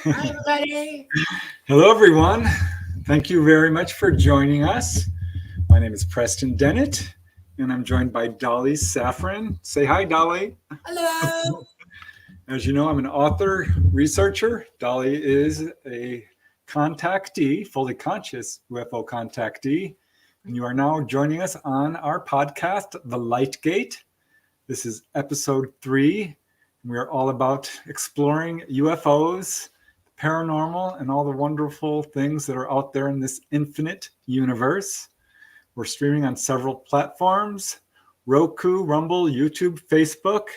Hi, everybody. Hello, everyone. Thank you very much for joining us. My name is Preston Dennett, and I'm joined by Dolly Safran. Say hi, Dolly. Hello. As you know, I'm an author, researcher. Dolly is a contactee, fully conscious UFO contactee. And you are now joining us on our podcast, The Light Gate. This is episode 3. We are all about exploring UFOs, paranormal, and all the wonderful things that are out there in this infinite universe. We're streaming on several platforms: Roku, Rumble, YouTube, Facebook.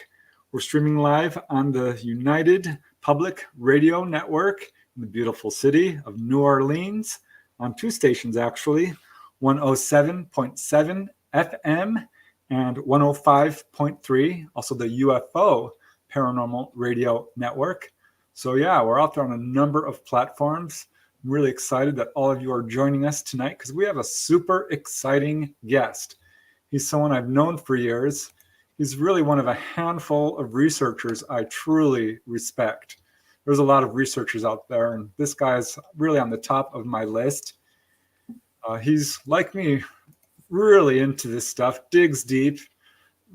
We're streaming live on the United Public Radio Network in the beautiful city of New Orleans on 2 stations, actually, 107.7 FM and 105.3, also the UFO Paranormal Radio Network. So yeah, we're out there on a number of platforms. I'm really excited that all of you are joining us tonight because we have a super exciting guest. He's someone I've known for years. He's really one of a handful of researchers I truly respect. There's a lot of researchers out there, and this guy's really on the top of my list. He's, like me, really into this stuff, digs deep,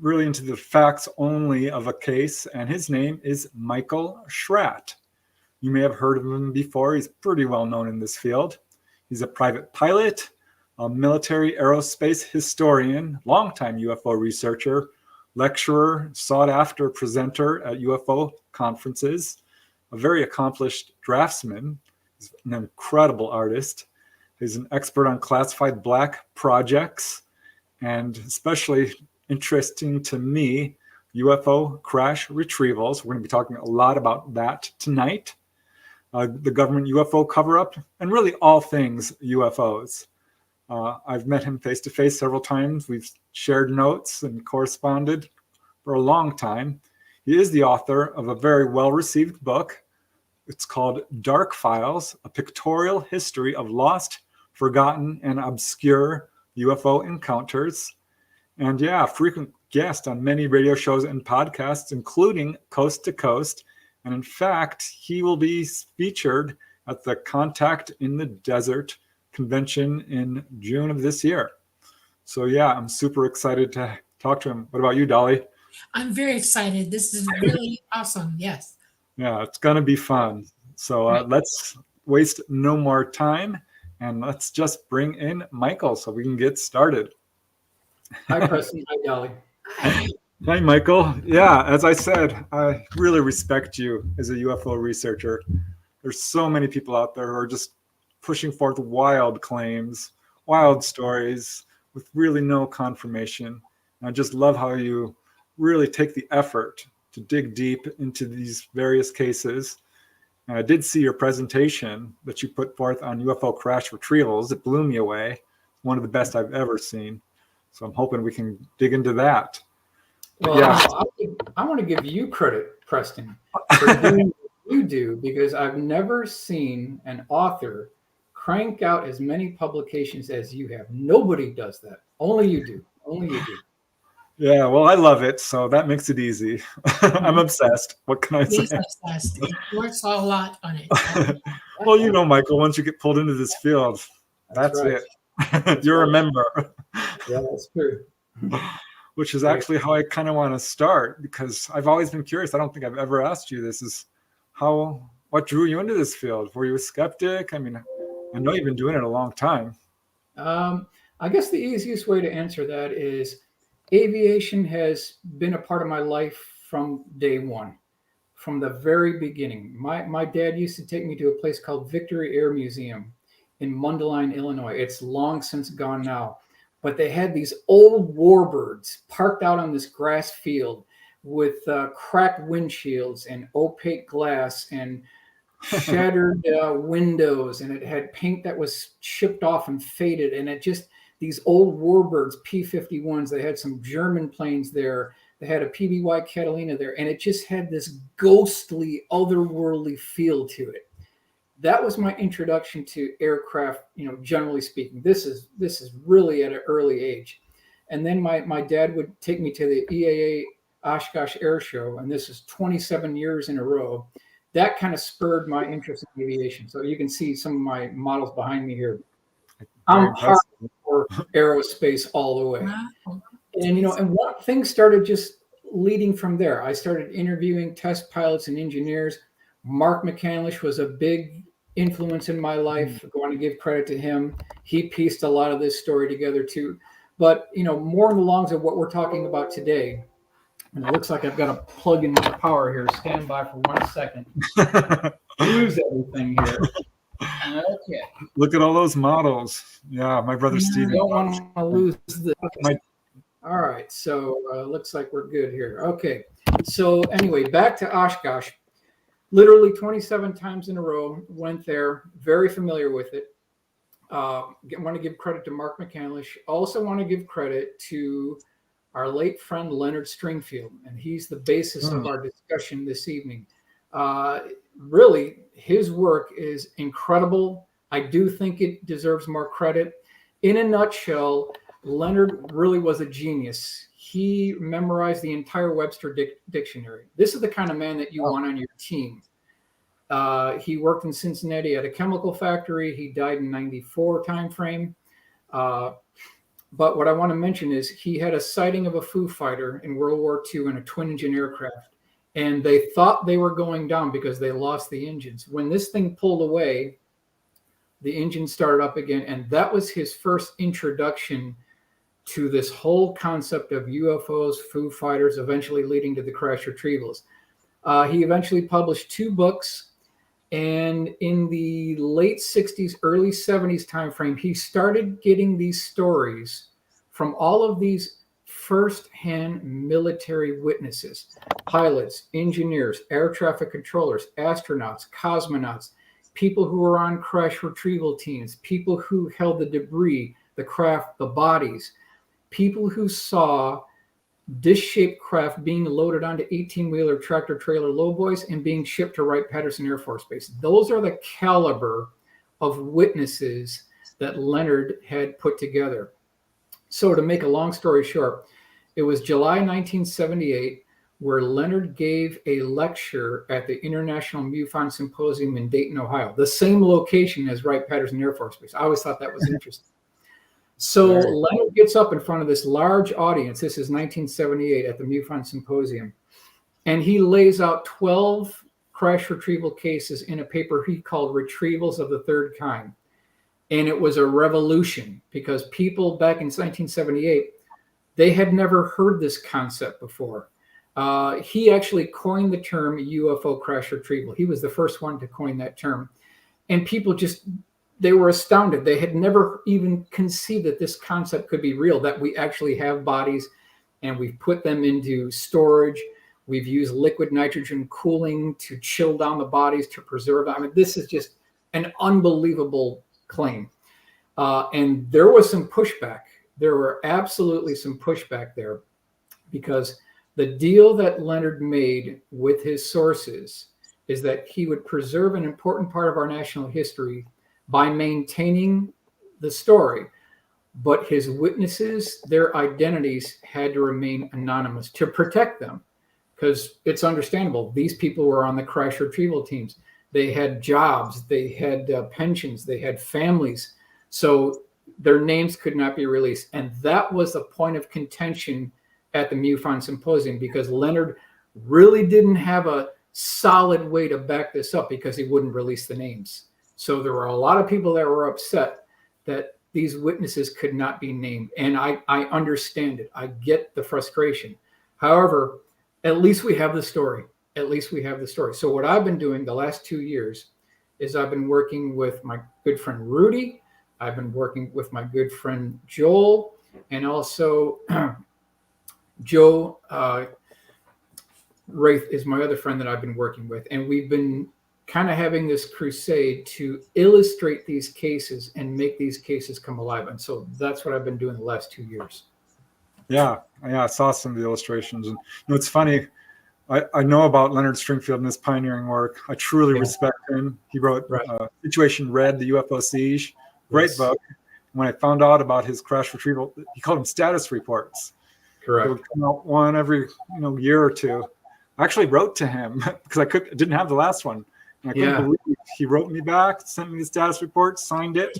really into the facts only of a case, and his name is Michael Schratt. You may have heard of him before. He's pretty well known in this field. He's a private pilot, a military aerospace historian, longtime UFO researcher, lecturer, sought-after presenter at UFO conferences, a very accomplished draftsman. He's an incredible artist. He's an expert on classified black projects, and especially interesting to me, UFO crash retrievals. We're going to be talking a lot about that tonight. The government UFO cover-up, and really all things UFOs. I've met him face-to-face several times. We've shared notes and corresponded for a long time. He is the author of a very well-received book. It's called Dark Files, A Pictorial History of Lost, Forgotten, and Obscure UFO Encounters. And yeah, frequent guest on many radio shows and podcasts, including Coast to Coast. And in fact, he will be featured at the Contact in the Desert convention in June of this year. So yeah, I'm super excited to talk to him. What about you, Dolly? I'm very excited. This is really awesome. Yes. Yeah, it's going to be fun. So Right. let's waste no more time, and let's just bring in Michael so we can get started. Hi, Preston. Hi, Dolly. Hi. Hi, Michael. Yeah, as I said, I really respect you as a UFO researcher. There's so many people out there who are just pushing forth wild claims, wild stories with really no confirmation. And I just love how you really take the effort to dig deep into these various cases. And I did see your presentation that you put forth on UFO crash retrievals. It blew me away. One of the best I've ever seen. So I'm hoping we can dig into that. Well, Yeah. I want to give you credit, Preston, for doing what you do, because I've never seen an author crank out as many publications as you have. Nobody does that. Only you do. Only you do. Yeah, well, I love it, so that makes it easy. I'm obsessed. What can I He is say? obsessed. He works a lot on it. Well, you know, Michael, once you get pulled into this field, that's right. it. You're a member. Yeah, that's true. Which is actually how I kind of want to start, because I've always been curious. I don't think I've ever asked you this, is what drew you into this field? Were you a skeptic? I mean, I know you've been doing it a long time. I guess the easiest way to answer that is aviation has been a part of my life from day one, from the very beginning. My dad used to take me to a place called Victory Air Museum in Mundelein, Illinois. It's long since gone now. But they had these old warbirds parked out on this grass field with cracked windshields and opaque glass and shattered windows, and it had paint that was chipped off and faded, and it just, these old warbirds, P-51s, they had some German planes there, they had a PBY Catalina there, and it just had this ghostly, otherworldly feel to it. That was my introduction to aircraft, generally speaking. This is really at an early age. And then my dad would take me to the EAA Oshkosh Air Show, and this is 27 years in a row. that kind of spurred my interest in aviation. So you can see some of my models behind me here. I'm hardcore aerospace all the way. Wow. And, you know, and what things started just leading from there. I started interviewing test pilots and engineers. Mark McCandlish was a big influence in my life. I want to give credit to him. He pieced a lot of this story together too. But, you know, more in the longs of what we're talking about today. And it looks like I've got to plug in my power here. Stand by for 1 second. Lose everything here. Okay. Look at all those models. Yeah, my brother Steve. I don't want to lose this. All right, so looks like we're good here. Okay, so anyway, back to Oshkosh. Literally 27 times in a row, went there, very familiar with it. Want to give credit to Mark McCandlish. Also want to give credit to our late friend Leonard Stringfield, and he's the basis of our discussion this evening. Really, his work is incredible. I do think it deserves more credit. In a nutshell, Leonard really was a genius. He memorized the entire Webster dictionary. This is the kind of man that you want on your team. He worked in Cincinnati at a chemical factory. He died in '94 timeframe. But what I want to mention is he had a sighting of a Foo Fighter in World War II in a twin-engine aircraft. And they thought they were going down because they lost the engines. When this thing pulled away, the engine started up again. And that was his first introduction to this whole concept of UFOs, Foo Fighters, eventually leading to the crash retrievals. He eventually published 2 books. And in the late 60s, early 70s timeframe, he started getting these stories from all of these first-hand military witnesses, pilots, engineers, air traffic controllers, astronauts, cosmonauts, people who were on crash retrieval teams, people who held the debris, the craft, the bodies, people who saw disc-shaped craft being loaded onto 18-wheeler tractor-trailer lowboys and being shipped to Wright-Patterson Air Force Base. Those are the caliber of witnesses that Leonard had put together. So to make a long story short, it was July 1978 where Leonard gave a lecture at the International MUFON Symposium in Dayton, Ohio, the same location as Wright-Patterson Air Force Base. I always thought that was interesting. So Leonard gets up in front of this large audience. This is 1978 at the MUFON Symposium. And he lays out 12 crash retrieval cases in a paper he called Retrievals of the Third Kind. And it was a revolution because people back in 1978, they had never heard this concept before. He actually coined the term UFO crash retrieval. He was the first one to coin that term. And people just, they were astounded. They had never even conceived that this concept could be real, that we actually have bodies and we've put them into storage. We've used liquid nitrogen cooling to chill down the bodies to preserve them. I mean, this is just an unbelievable claim. And there was some pushback. There were absolutely some pushback there because the deal that Leonard made with his sources is that he would preserve an important part of our national history by maintaining the story, but his witnesses, their identities had to remain anonymous to protect them, because it's understandable. These people were on the crash retrieval teams. They had jobs, they had pensions, they had families. So their names could not be released. And that was the point of contention at the MUFON Symposium, because Leonard really didn't have a solid way to back this up because he wouldn't release the names. So there were a lot of people that were upset that these witnesses could not be named. And I understand it. I get the frustration. However, at least we have the story. At least we have the story. So what I've been doing the last 2 years is I've been working with my good friend Rudy. I've been working with my good friend Joel, and also Joe Wraith is my other friend that I've been working with. And we've been kind of having this crusade to illustrate these cases and make these cases come alive. And so that's what I've been doing the last 2 years. Yeah, I saw some of the illustrations. And it's funny, I know about Leonard Stringfield and his pioneering work. I truly respect him. He wrote Situation Red, the UFO Siege. Great book. When I found out about his crash retrieval, he called them status reports. Correct. They would come out one every year or two. I actually wrote to him because I didn't have the last one. And I couldn't Yeah. believe he wrote me back, sent me the status report, signed it.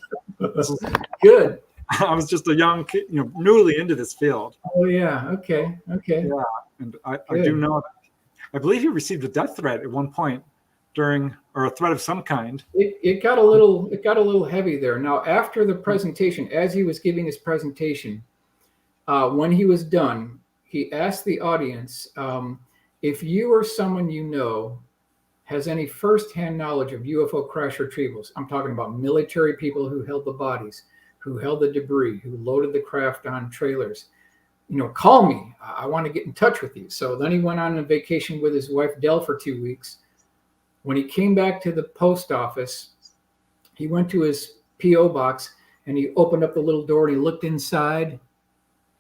Good. I was just a young kid, newly into this field. Oh yeah. Okay. Yeah, and I do know that. I believe he received a death threat at one point or a threat of some kind. It got a little heavy there. Now, after the presentation, as he was giving his presentation, when he was done, he asked the audience, if you or someone you know has any firsthand knowledge of UFO crash retrievals. I'm talking about military people who held the bodies, who held the debris, who loaded the craft on trailers. Call me. I want to get in touch with you. So then he went on a vacation with his wife, Dell, for 2 weeks. When he came back to the post office, he went to his P.O. box and he opened up the little door and he looked inside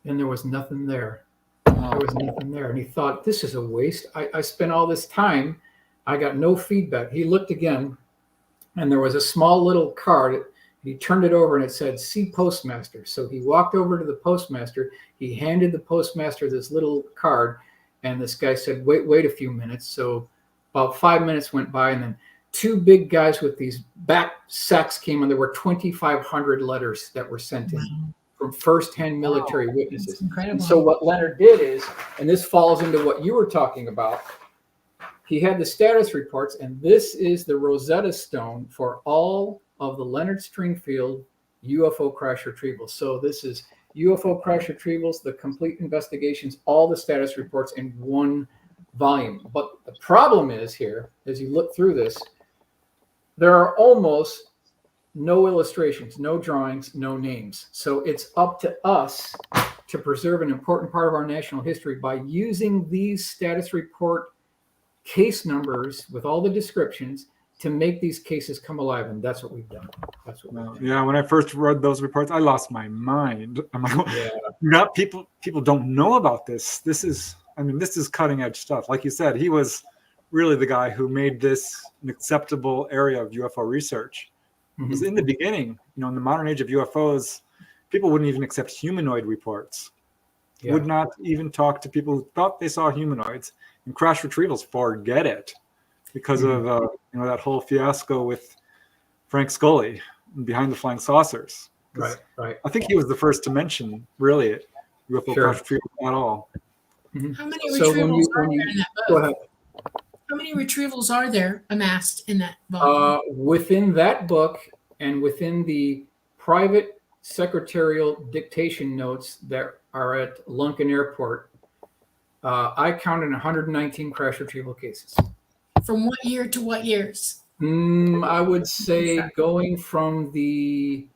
and there was nothing there. There was nothing there. And he thought, this is a waste. I spent all this time. I got no feedback. He looked again and there was a small little card. He turned it over and it said, "See Postmaster." So he walked over to the postmaster. He handed the postmaster this little card and this guy said, wait a few minutes. So about 5 minutes went by and then 2 big guys with these back sacks came and there were 2,500 letters that were sent in from firsthand military witnesses. That's incredible. And so what Leonard did is, and this falls into what you were talking about, he had the status reports, and this is the Rosetta Stone for all of the Leonard Stringfield UFO crash retrievals. So this is UFO crash retrievals, the complete investigations, all the status reports in one volume. But the problem is here, as you look through this, there are almost no illustrations, no drawings, no names. So it's up to us to preserve an important part of our national history by using these status report case numbers with all the descriptions to make these cases come alive. And that's what we've done. That's what we've done. Yeah, when I first read those reports, I lost my mind. I'm like, people don't know about this. This is cutting edge stuff. Like you said, he was really the guy who made this an acceptable area of UFO research. Because in the beginning, in the modern age of UFOs, people wouldn't even accept humanoid reports. Yeah. Would not even talk to people who thought they saw humanoids. And crash retrievals, forget it, because of that whole fiasco with Frank Scully and Behind the Flying Saucers. Right. I think he was the first to mention really UFO crash retrievals at all. How many retrievals are there in that book? Go ahead. How many retrievals are there amassed in that volume? Within that book and within the private secretarial dictation notes that are at Lunken Airport, I counted 119 crash retrieval cases. From what year to what years? I would say going from he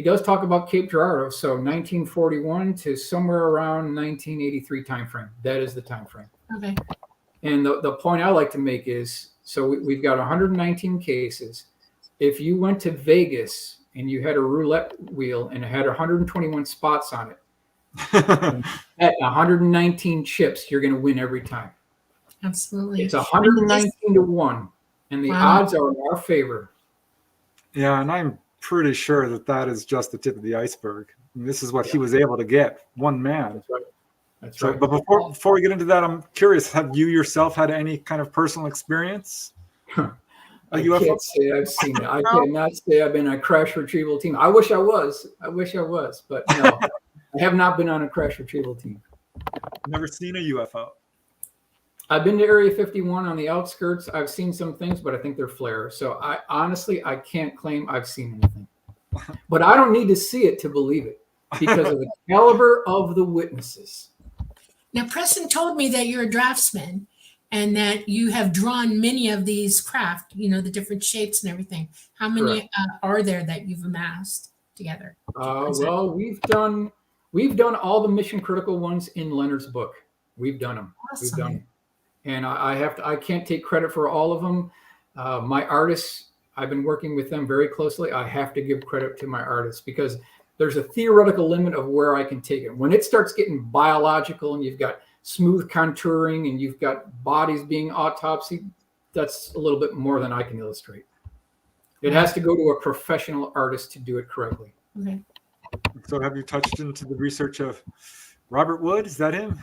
does talk about Cape Girardeau, so 1941 to somewhere around 1983 timeframe. That is the timeframe. Okay. And the point I like to make is, so we've got 119 cases. If you went to Vegas and you had a roulette wheel and it had 121 spots on it, at 119 chips, you're going to win every time. Absolutely. It's 119 to 1, and the odds are in our favor. Yeah, and I'm pretty sure that is just the tip of the iceberg. And this is what he was able to get, one man. That's right. That's So, right. but before we get into that, I'm curious, have you yourself had any kind of personal experience? I can't say I've seen it. I cannot say I've been on a crash retrieval team. I wish I was, but no, I have not been on a crash retrieval team. Never seen a UFO. I've been to Area 51 on the outskirts. I've seen some things, but I think they're flares. So I honestly can't claim I've seen anything. But I don't need to see it to believe it because of the caliber of the witnesses. Now, Preston told me that you're a draftsman and that you have drawn many of these craft, the different shapes and everything. How many are there that you've amassed together? Well, we've done all the mission critical ones in Leonard's book. We've done them. Awesome. We've done them. And I can't take credit for all of them. My artists, I've been working with them very closely. I have to give credit to my artists because there's a theoretical limit of where I can take it. When it starts getting biological and you've got smooth contouring and you've got bodies being autopsied, that's a little bit more than I can illustrate. It has to go to a professional artist to do it correctly. Okay. So have you touched into the research of Robert Wood? Is that him?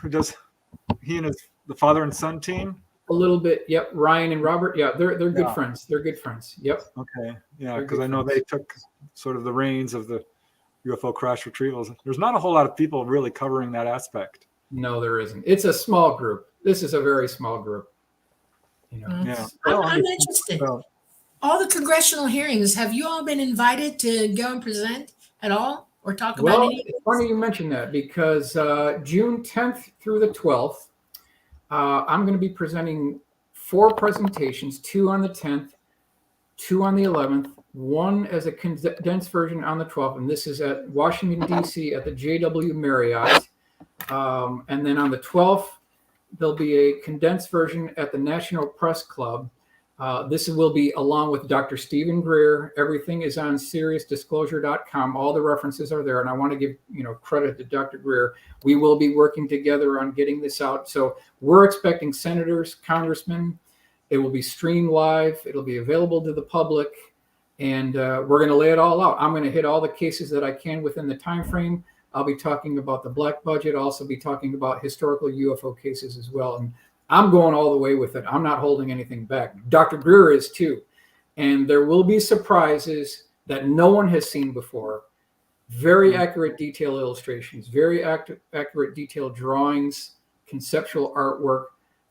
He and his the father and son team? A little bit. Yep. Ryan and Robert. Yeah, they're good Yeah. friends. They're good friends. Yep. Okay. Yeah, They're because good I know friends. they took sort of the reins of the UFO crash retrievals. There's not a whole lot of people really covering that aspect. No, there isn't. It's a small group. This is a very small group. You know. Yeah. I'm interested. All the congressional hearings, have you all been invited to go and present at all or talk about Well, anything? it's funny you mentioned that because June 10th through the 12th, I'm going to be presenting 4 presentations, 2 on the 10th, 2 on the 11th, 1 as a condensed version on the 12th, and this is at Washington, D.C. at the JW Marriott. And then on the 12th, there'll be a condensed version at the National Press Club. This will be along with Dr. Stephen Greer. Everything is on SeriousDisclosure.com. All the references are there, and I want to give credit to Dr. Greer. We will be working together on getting this out. So we're expecting senators, congressmen. It will be streamed live. It'll be available to the public, and we're going to lay it all out. I'm going to hit all the cases that I can within the time frame. I'll be talking about the black budget. I'll also be talking about historical UFO cases as well. And I'm going all the way with it. I'm not holding anything back. Dr. Greer is too. And there will be surprises that no one has seen before. Very accurate detail illustrations, very accurate detailed drawings, conceptual artwork,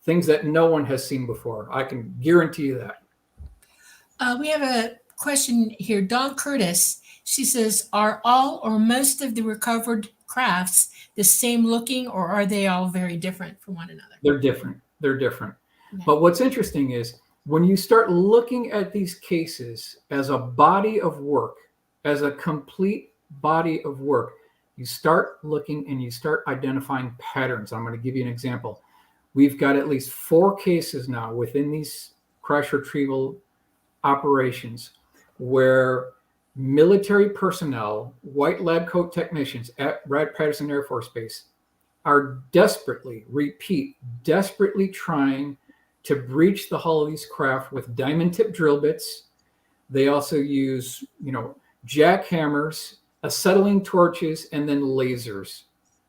things that no one has seen before. I can guarantee you that. We have a question here. Dawn Curtis, she says, are all or most of the recovered crafts the same looking, or are they all very different from one another? They're different. They're different. Okay. But what's interesting is when you start looking at these cases as a body of work, as a complete body of work, you start looking and you start identifying patterns. I'm going to give you an example. We've got at least 4 cases now within these crash retrieval operations where military personnel, white lab coat technicians at Wright-Patterson Air Force Base are desperately trying to breach the hull of these craft with diamond tip drill bits. They also use, jackhammers, acetylene torches, and then lasers.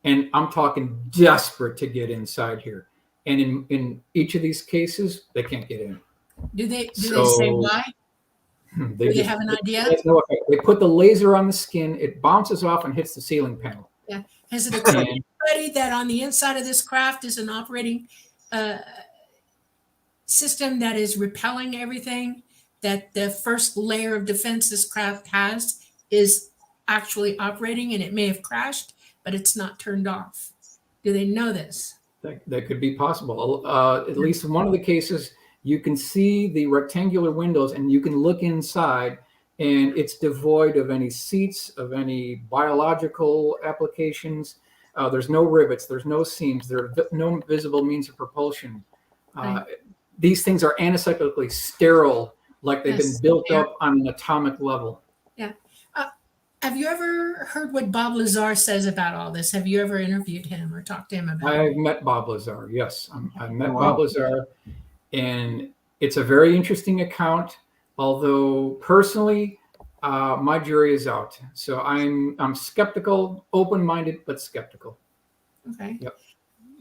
And I'm talking desperate to get inside here. And in each of these cases, they can't get in. Do they say why? Do they have an idea? They put the laser on the skin, it bounces off and hits the ceiling panel. Yeah. Has it occurred to anybody that on the inside of this craft is an operating system that is repelling everything, that the first layer of defense this craft has is actually operating, and it may have crashed, but it's not turned off? Do they know this? That could be possible. At least in one of the cases, you can see the rectangular windows and you can look inside, and it's devoid of any seats, of any biological applications. There's no rivets, there's no seams, there are no visible means of propulsion. Right. These things are anacyclically sterile, like they've been built up on an atomic level. Yeah. Have you ever heard what Bob Lazar says about all this? Have you ever interviewed him or talked to him about it? I've met Bob Lazar, yes. I met Bob Lazar, and it's a very interesting account, although personally, my jury is out. So I'm skeptical, open-minded, but skeptical. Okay. Yep.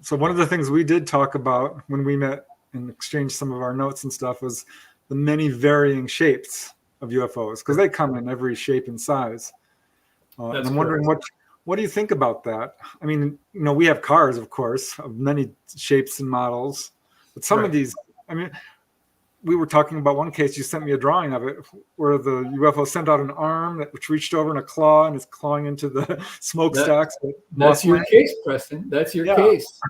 So one of the things we did talk about when we met and exchanged some of our notes and stuff was the many varying shapes of UFOs, because they come in every shape and size. And I'm wondering what do you think about that? I mean, we have cars, of course, of many shapes and models, but some of these, I mean, we were talking about one case, you sent me a drawing of it, where the UFO sent out an arm which reached over in a claw and is clawing into the smokestacks. That's your case, Preston. That's your case.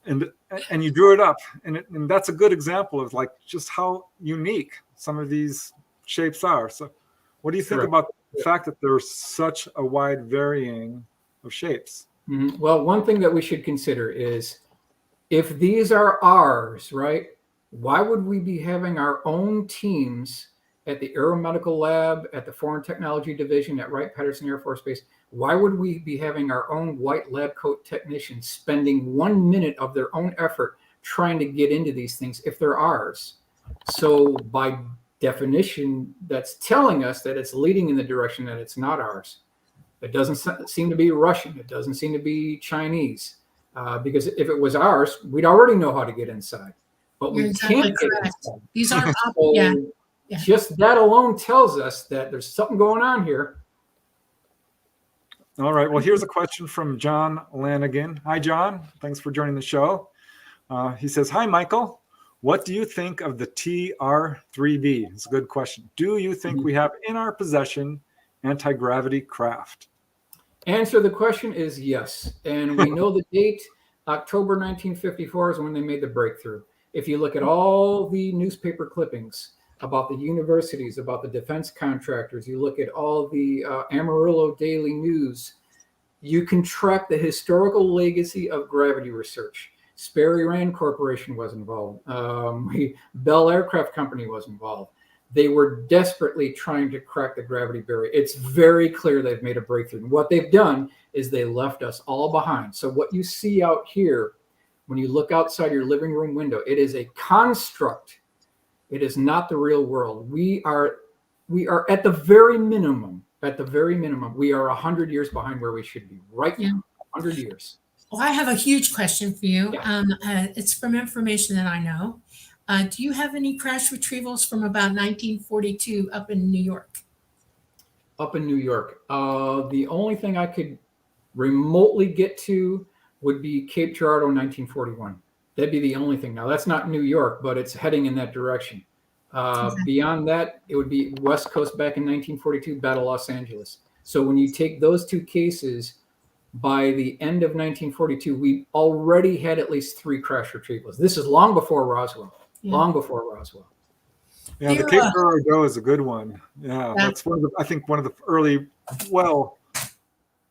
And you drew it up, and that's a good example of like just how unique some of these shapes are. So what do you think about the fact that there's such a wide varying of shapes? Mm-hmm. Well, one thing that we should consider is if these are ours, right? Why would we be having our own teams at the Aeromedical Lab, at the Foreign Technology Division, at Wright-Patterson Air Force Base? Why would we be having our own white lab coat technicians spending 1 minute of their own effort trying to get into these things if they're ours? So by definition, that's telling us that it's leading in the direction that it's not ours. It doesn't seem to be Russian. It doesn't seem to be Chinese. because if it was ours, we'd already know how to get inside. But You're we exactly can't get correct. inside. These are So yeah. just that alone tells us that there's something going on here. All right. Well, here's a question from John Lanigan. Hi, John. Thanks for joining the show. He says, hi, Michael. What do you think of the TR-3B? It's a good question. Do you think we have in our possession anti-gravity craft? Answer to the question is yes. And we know the date, October 1954 is when they made the breakthrough. If you look at all the newspaper clippings about the universities, about the defense contractors, you look at all the Amarillo Daily News, you can track the historical legacy of gravity research. Sperry Rand Corporation was involved. Bell Aircraft Company was involved. They were desperately trying to crack the gravity barrier. It's very clear they've made a breakthrough. And what they've done is they left us all behind. So what you see out here, when you look outside your living room window, it is a construct. It is not the real world. We are at the very minimum, we are 100 years behind where we should be right now, 100 years. Well, I have a huge question for you. Yeah. It's from information that I know. Do you have any crash retrievals from about 1942 up in New York? Up in New York. The only thing I could remotely get to would be Cape Girardeau 1941. That'd be the only thing. Now, that's not New York, but it's heading in that direction. Beyond that, it would be West Coast back in 1942, Battle Los Angeles. So when you take those two cases, by the end of 1942, we already had at least 3 crash retrievals. This is long before Roswell. Yeah. Long before Roswell. Yeah, the Cape Girardeau is a good one. Yeah, that's one of the, I think one of the early, well,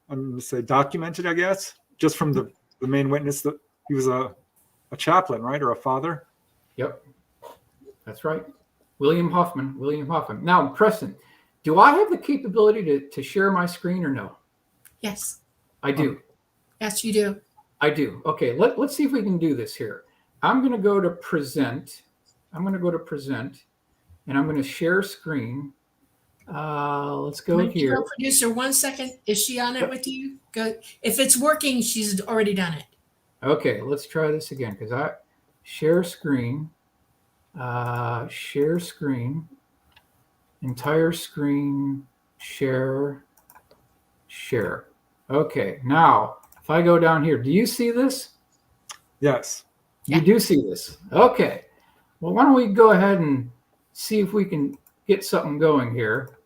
I'm going to say documented, I guess, just from the main witness that he was a chaplain, right, or a father. Yep, that's right. William Hoffman. Now, Preston, do I have the capability to share my screen or no? Yes. I do. Yes, you do. I do. Okay, let's see if we can do this here. I'm going to go to present. And I'm going to share screen. Let's go here. Girl producer, 1 second. Is she on it with you? Good. If it's working, she's already done it. Okay, let's try this again because I share screen, entire screen, share. Okay, now if I go down here, do you see this? Yes. You do see this. Okay. Well, why don't we go ahead and see if we can get something going here.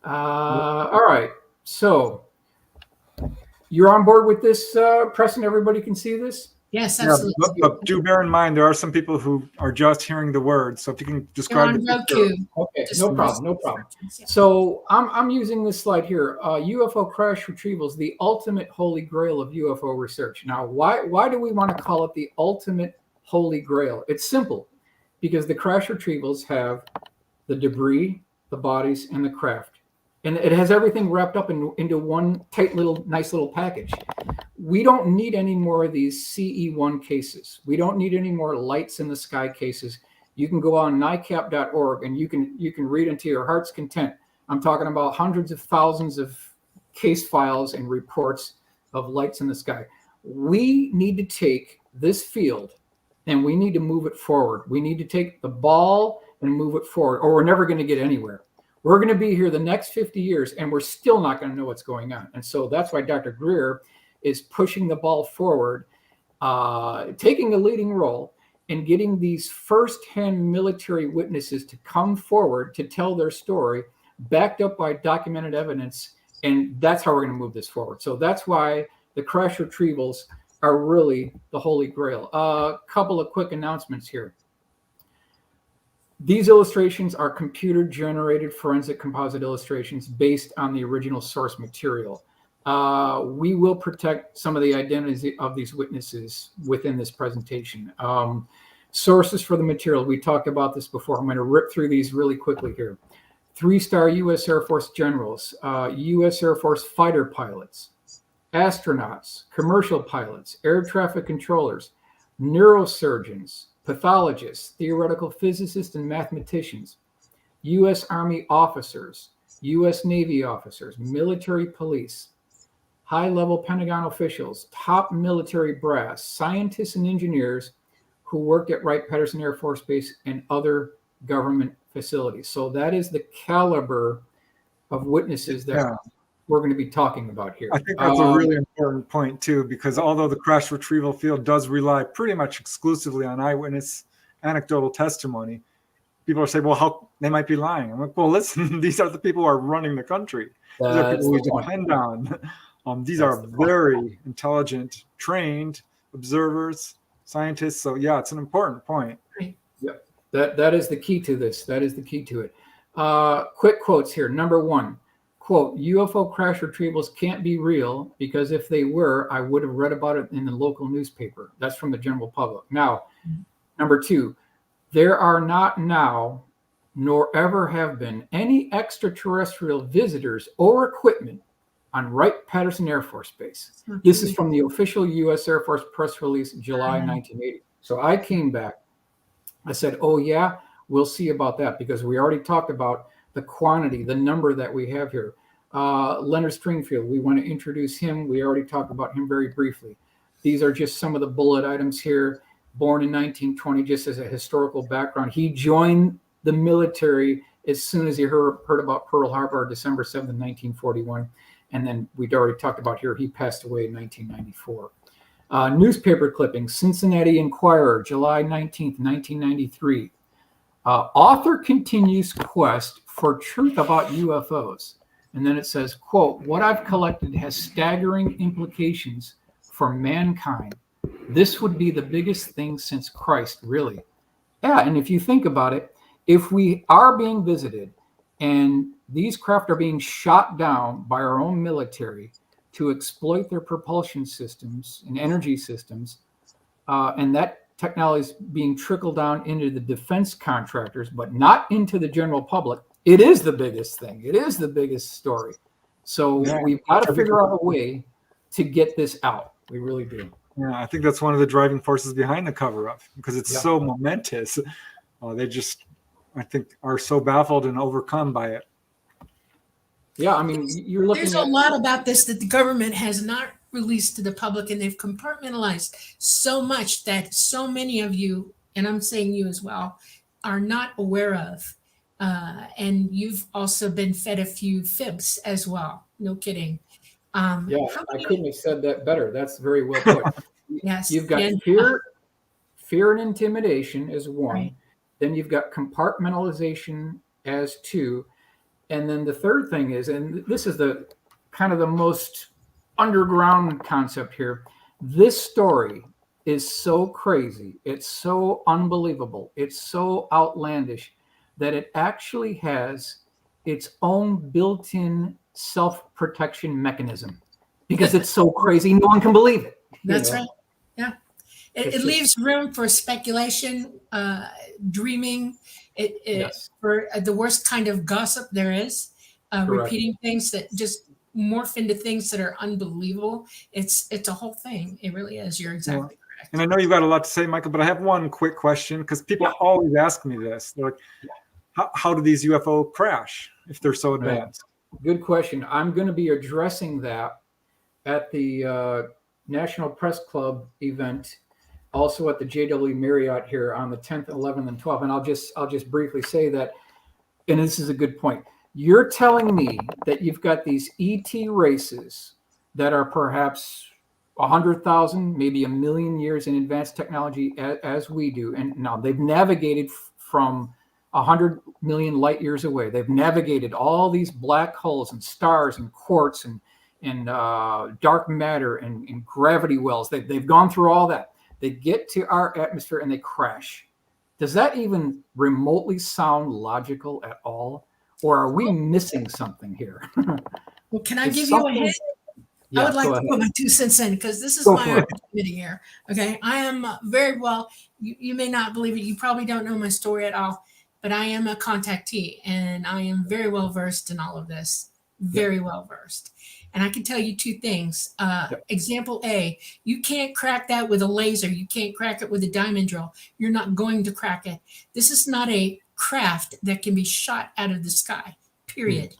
All right. So you're on board with this, Preston? Everybody can see this? Yes, absolutely. Yeah, but do bear in mind, there are some people who are just hearing the words. So if you can describe You're on the Roku. Okay, Just no problem. Yeah. So I'm using this slide here, UFO crash retrievals, the ultimate holy grail of UFO research. Now, why do we want to call it the ultimate holy grail? It's simple, because the crash retrievals have the debris, the bodies, and the craft. And it has everything wrapped up into one tight little, nice little package. We don't need any more of these CE1 cases. We don't need any more lights in the sky cases. You can go on NICAP.org and you can read into your heart's content. I'm talking about hundreds of thousands of case files and reports of lights in the sky. We need to take this field and we need to move it forward. We need to take the ball and move it forward, or we're never going to get anywhere. We're going to be here the next 50 years and we're still not going to know what's going on. And so that's why Dr. Greer is pushing the ball forward, taking a leading role and getting these firsthand military witnesses to come forward to tell their story, backed up by documented evidence. And that's how we're going to move this forward. So that's why the crash retrievals are really the holy grail. A couple of quick announcements here. These illustrations are computer-generated forensic composite illustrations based on the original source material. We will protect some of the identities of these witnesses within this presentation. Sources for the material, we talked about this before. I'm going to rip through these really quickly here. 3-star U.S. Air Force generals, U.S. Air Force fighter pilots, astronauts, commercial pilots, air traffic controllers, neurosurgeons, pathologists, theoretical physicists and mathematicians, U.S. Army officers, U.S. Navy officers, military police, high-level Pentagon officials, top military brass, scientists and engineers who worked at Wright-Patterson Air Force Base and other government facilities. So that is the caliber of witnesses that we're going to be talking about here. I think that's a really important point too, because although the crash retrieval field does rely pretty much exclusively on eyewitness anecdotal testimony, people are saying, well, how they might be lying. I'm like, well, listen, these are the people who are running the country. These are people we depend on. These are very intelligent, trained observers, scientists. So yeah, it's an important point. Yep. That is the key to this. That is the key to it. Quick quotes here. Number one, quote, UFO crash retrievals can't be real because if they were, I would have read about it in the local newspaper. That's from the general public. Now, number two, there are not now, nor ever have been, any extraterrestrial visitors or equipment on Wright-Patterson Air Force Base. This is from the official U.S. Air Force press release, July 1980. So I came back. I said, oh, yeah, we'll see about that because we already talked about the quantity, the number that we have here. Leonard Stringfield, we want to introduce him. We already talked about him very briefly. These are just some of the bullet items here. Born in 1920, just as a historical background. He joined the military as soon as he heard about Pearl Harbor, December 7th, 1941. And then we'd already talked about here, he passed away in 1994. Newspaper clippings, Cincinnati Enquirer, July 19th, 1993. Author continues quest for truth about UFOs. And then it says, quote, what I've collected has staggering implications for mankind. This would be the biggest thing since Christ, really. Yeah, and if you think about it, if we are being visited and these craft are being shot down by our own military to exploit their propulsion systems and energy systems, and that technology is being trickled down into the defense contractors, but not into the general public, it is the biggest thing. It is the biggest story. So we've got to figure out a way to get this out. We really do. Yeah, I think that's one of the driving forces behind the cover-up because it's so momentous. They just, I think, are so baffled and overcome by it. Yeah, I mean, you're looking There's a lot about this that the government has not released to the public, and they've compartmentalized so much that so many of you, and I'm saying you as well, are not aware of. And you've also been fed a few fibs as well. No kidding. I couldn't have said that better. That's very well put. Yes. You've got fear and intimidation as one. Right. Then you've got compartmentalization as two. And then the third thing is, and this is the kind of the most underground concept here. This story is so crazy. It's so unbelievable. It's so outlandish that it actually has its own built-in self-protection mechanism because it's so crazy. No one can believe it. That's right. Yeah. It leaves room for speculation, dreaming, for the worst kind of gossip there is, repeating things that just morph into things that are unbelievable. It's a whole thing. It really is. You're exactly correct. And I know you've got a lot to say, Michael, but I have one quick question because people always ask me this. They're like, how do these UFO crash if they're so advanced? Good question. I'm going to be addressing that at the National Press Club event, also at the JW Marriott here on the 10th, 11th, and 12th. And I'll just briefly say that, and this is a good point. You're telling me that you've got these ET races that are perhaps 100,000, maybe 1 million years in advanced technology as we do. And now they've navigated from 100 million light years away. They've navigated all these black holes and stars and quartz and dark matter and gravity wells. They've gone through all that. They get to our atmosphere and they crash. Does that even remotely sound logical at all? Or are we missing something here? Well, can I give you a hint? Yeah, I would like to put my 2 cents in because this is my opportunity here. Okay. I am very well, you may not believe it. You probably don't know my story at all, but I am a contactee and I am very well versed in all of this. Very well versed. And I can tell you 2 things. Example A, you can't crack that with a laser. You can't crack it with a diamond drill. You're not going to crack it. This is not a craft that can be shot out of the sky, period.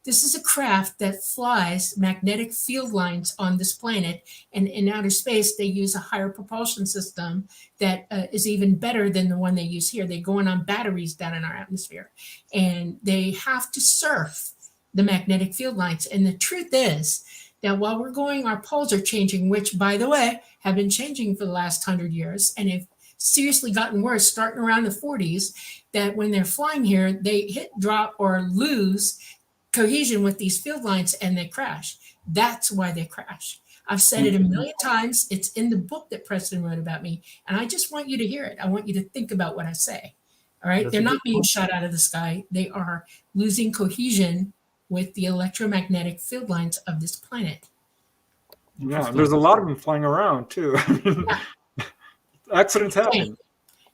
This is a craft that flies magnetic field lines on this planet, and in outer space, they use a higher propulsion system that is even better than the one they use here. They're going on batteries down in our atmosphere, and they have to surf the magnetic field lines. And the truth is that while we're going, our poles are changing, which, by the way, have been changing for the last 100 years, and have seriously gotten worse starting around the 40s, that when they're flying here, they hit, drop, or lose cohesion with these field lines and they crash. That's why they crash. I've said it a million times. It's in the book that Preston wrote about me. And I just want you to hear it. I want you to think about what I say. All right. They're not being shot out of the sky. They are losing cohesion with the electromagnetic field lines of this planet. Yeah, there's a lot of them flying around too. I mean, accidents happen.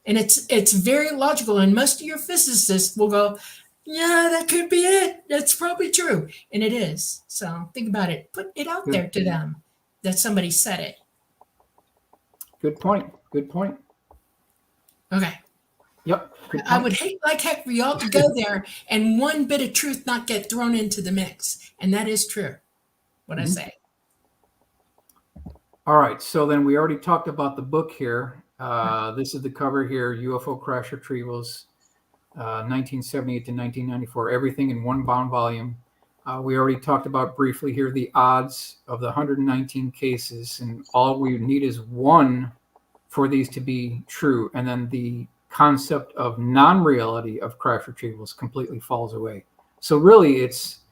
And it's very logical. And most of your physicists will go, yeah, that could be it. That's probably true. And it is. So think about it. Put it out there to them that somebody said it. Good point. Good point. Okay. Yep. I would hate like heck for y'all to go there and one bit of truth not get thrown into the mix. And that is true, what I say. All right. So then we already talked about the book here. This is the cover here, UFO Crash Retrievals. 1978 to 1994, everything in one bound volume. We already talked about briefly here the odds of the 119 cases, and all we need is one for these to be true. And then the concept of non-reality of crash retrievals completely falls away. So really, it's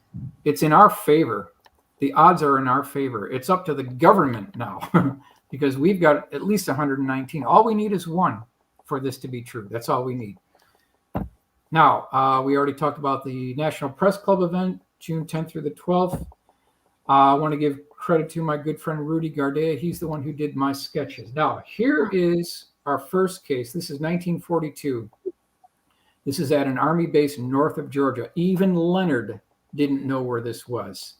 in our favor. The odds are in our favor. It's up to the government now because we've got at least 119. All we need is one for this to be true. That's all we need. Now, we already talked about the National Press Club event, June 10th through the 12th. I want to give credit to my good friend Rudy Gardea. He's the one who did my sketches. Now, here is our first case. This is 1942. This is at an Army base north of Georgia. Even Leonard didn't know where this was.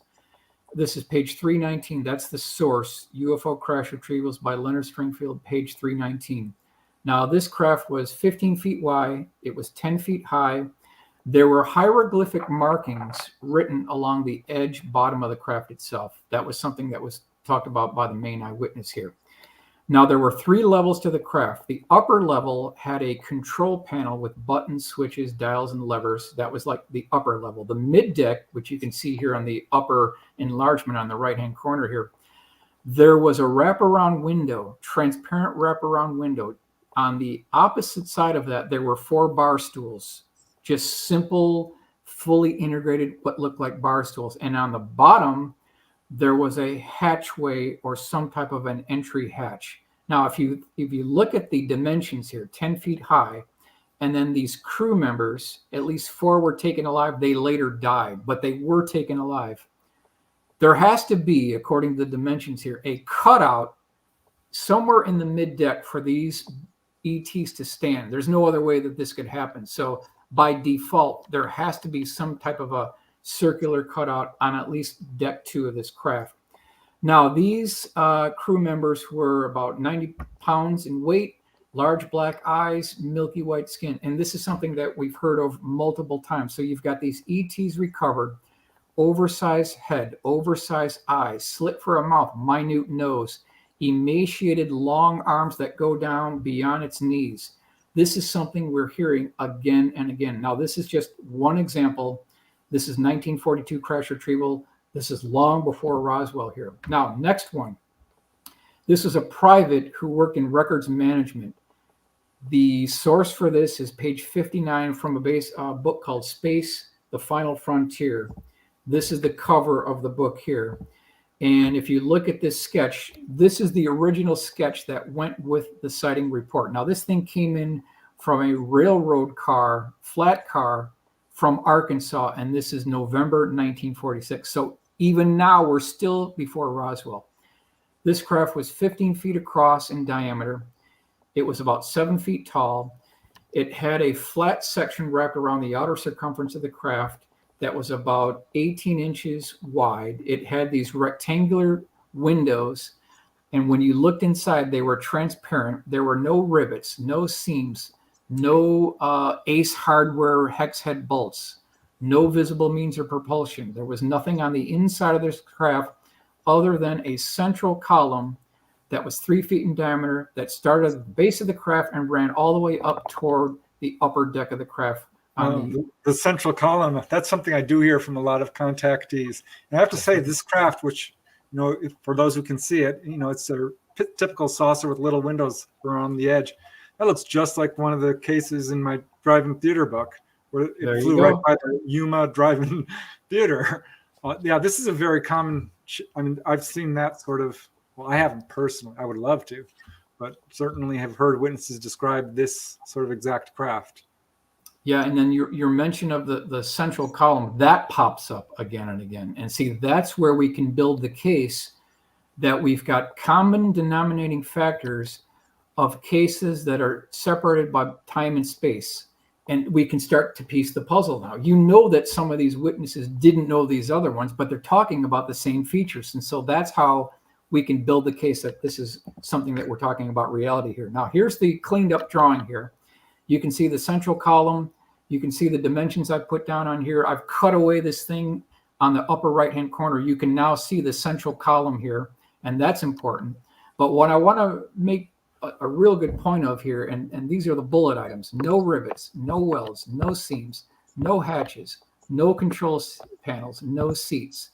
This is page 319. That's the source, UFO Crash Retrievals by Leonard Stringfield, page 319. Now, this craft was 15 feet wide. It was 10 feet high. There were hieroglyphic markings written along the edge bottom of the craft itself. That was something that was talked about by the main eyewitness here. Now, there were 3 levels to the craft. The upper level had a control panel with buttons, switches, dials, and levers. That was like the upper level. The mid-deck, which you can see here on the upper enlargement on the right-hand corner here, there was a wraparound window, transparent wraparound window. On the opposite side of that, there were 4 bar stools, just simple, fully integrated, what looked like bar stools. And on the bottom, there was a hatchway or some type of an entry hatch. Now, if you look at the dimensions here, 10 feet high, and then these crew members, at least 4 were taken alive. They later died, but they were taken alive. There has to be, according to the dimensions here, a cutout somewhere in the mid-deck for these ETs to stand. There's no other way that this could happen. So by default, there has to be some type of a circular cutout on at least deck 2 of this craft. Now, these crew members were about 90 pounds in weight, large black eyes, milky white skin. And this is something that we've heard of multiple times. So you've got these ETs recovered, oversized head, oversized eyes, slit for a mouth, minute nose, emaciated long arms that go down beyond its knees. This is something we're hearing again and again. Now, this is just one example. This is 1942 crash retrieval. This is long before Roswell here. Now, next one. This is a private who worked in records management. The source for this is page 59 from a book called Space, The Final Frontier. This is the cover of the book here. And if you look at this sketch, this is the original sketch that went with the sighting report. Now, this thing came in from a railroad car, flat car from Arkansas, and this is November 1946. So even now, we're still before Roswell. This craft was 15 feet across in diameter. It was about 7 feet tall. It had a flat section wrapped around the outer circumference of the craft that was about 18 inches wide. It had these rectangular windows, and when you looked inside, they were transparent. There were no rivets, no seams, no Ace Hardware hex head bolts. no visible means of propulsion. There was nothing on the inside of this craft other than a central column that was 3 feet in diameter that started at the base of the craft and ran all the way up toward the upper deck of the craft. The central column, that's something I do hear from a lot of contactees. And I have to say, this craft, which, for those who can see it, it's a typical saucer with little windows around the edge. That looks just like one of the cases in my drive-in theater book, where it flew right by the Yuma drive-in theater. This is a very common, I've seen that sort of, well, I haven't personally, I would love to, but certainly have heard witnesses describe this sort of exact craft. Yeah, and then your mention of the central column, that pops up again and again. And see, that's where we can build the case that we've got common denominating factors of cases that are separated by time and space. And we can start to piece the puzzle now. That some of these witnesses didn't know these other ones, but they're talking about the same features. And so that's how we can build the case that this is something that we're talking about reality here. Now, here's the cleaned up drawing here. You can see the central column. You can see the dimensions I put down on here. I've cut away this thing on the upper right-hand corner. You can now see the central column here, and that's important. But what I want to make a real good point of here, and these are the bullet items: no rivets, no welds, no seams, no hatches, no control panels, no seats.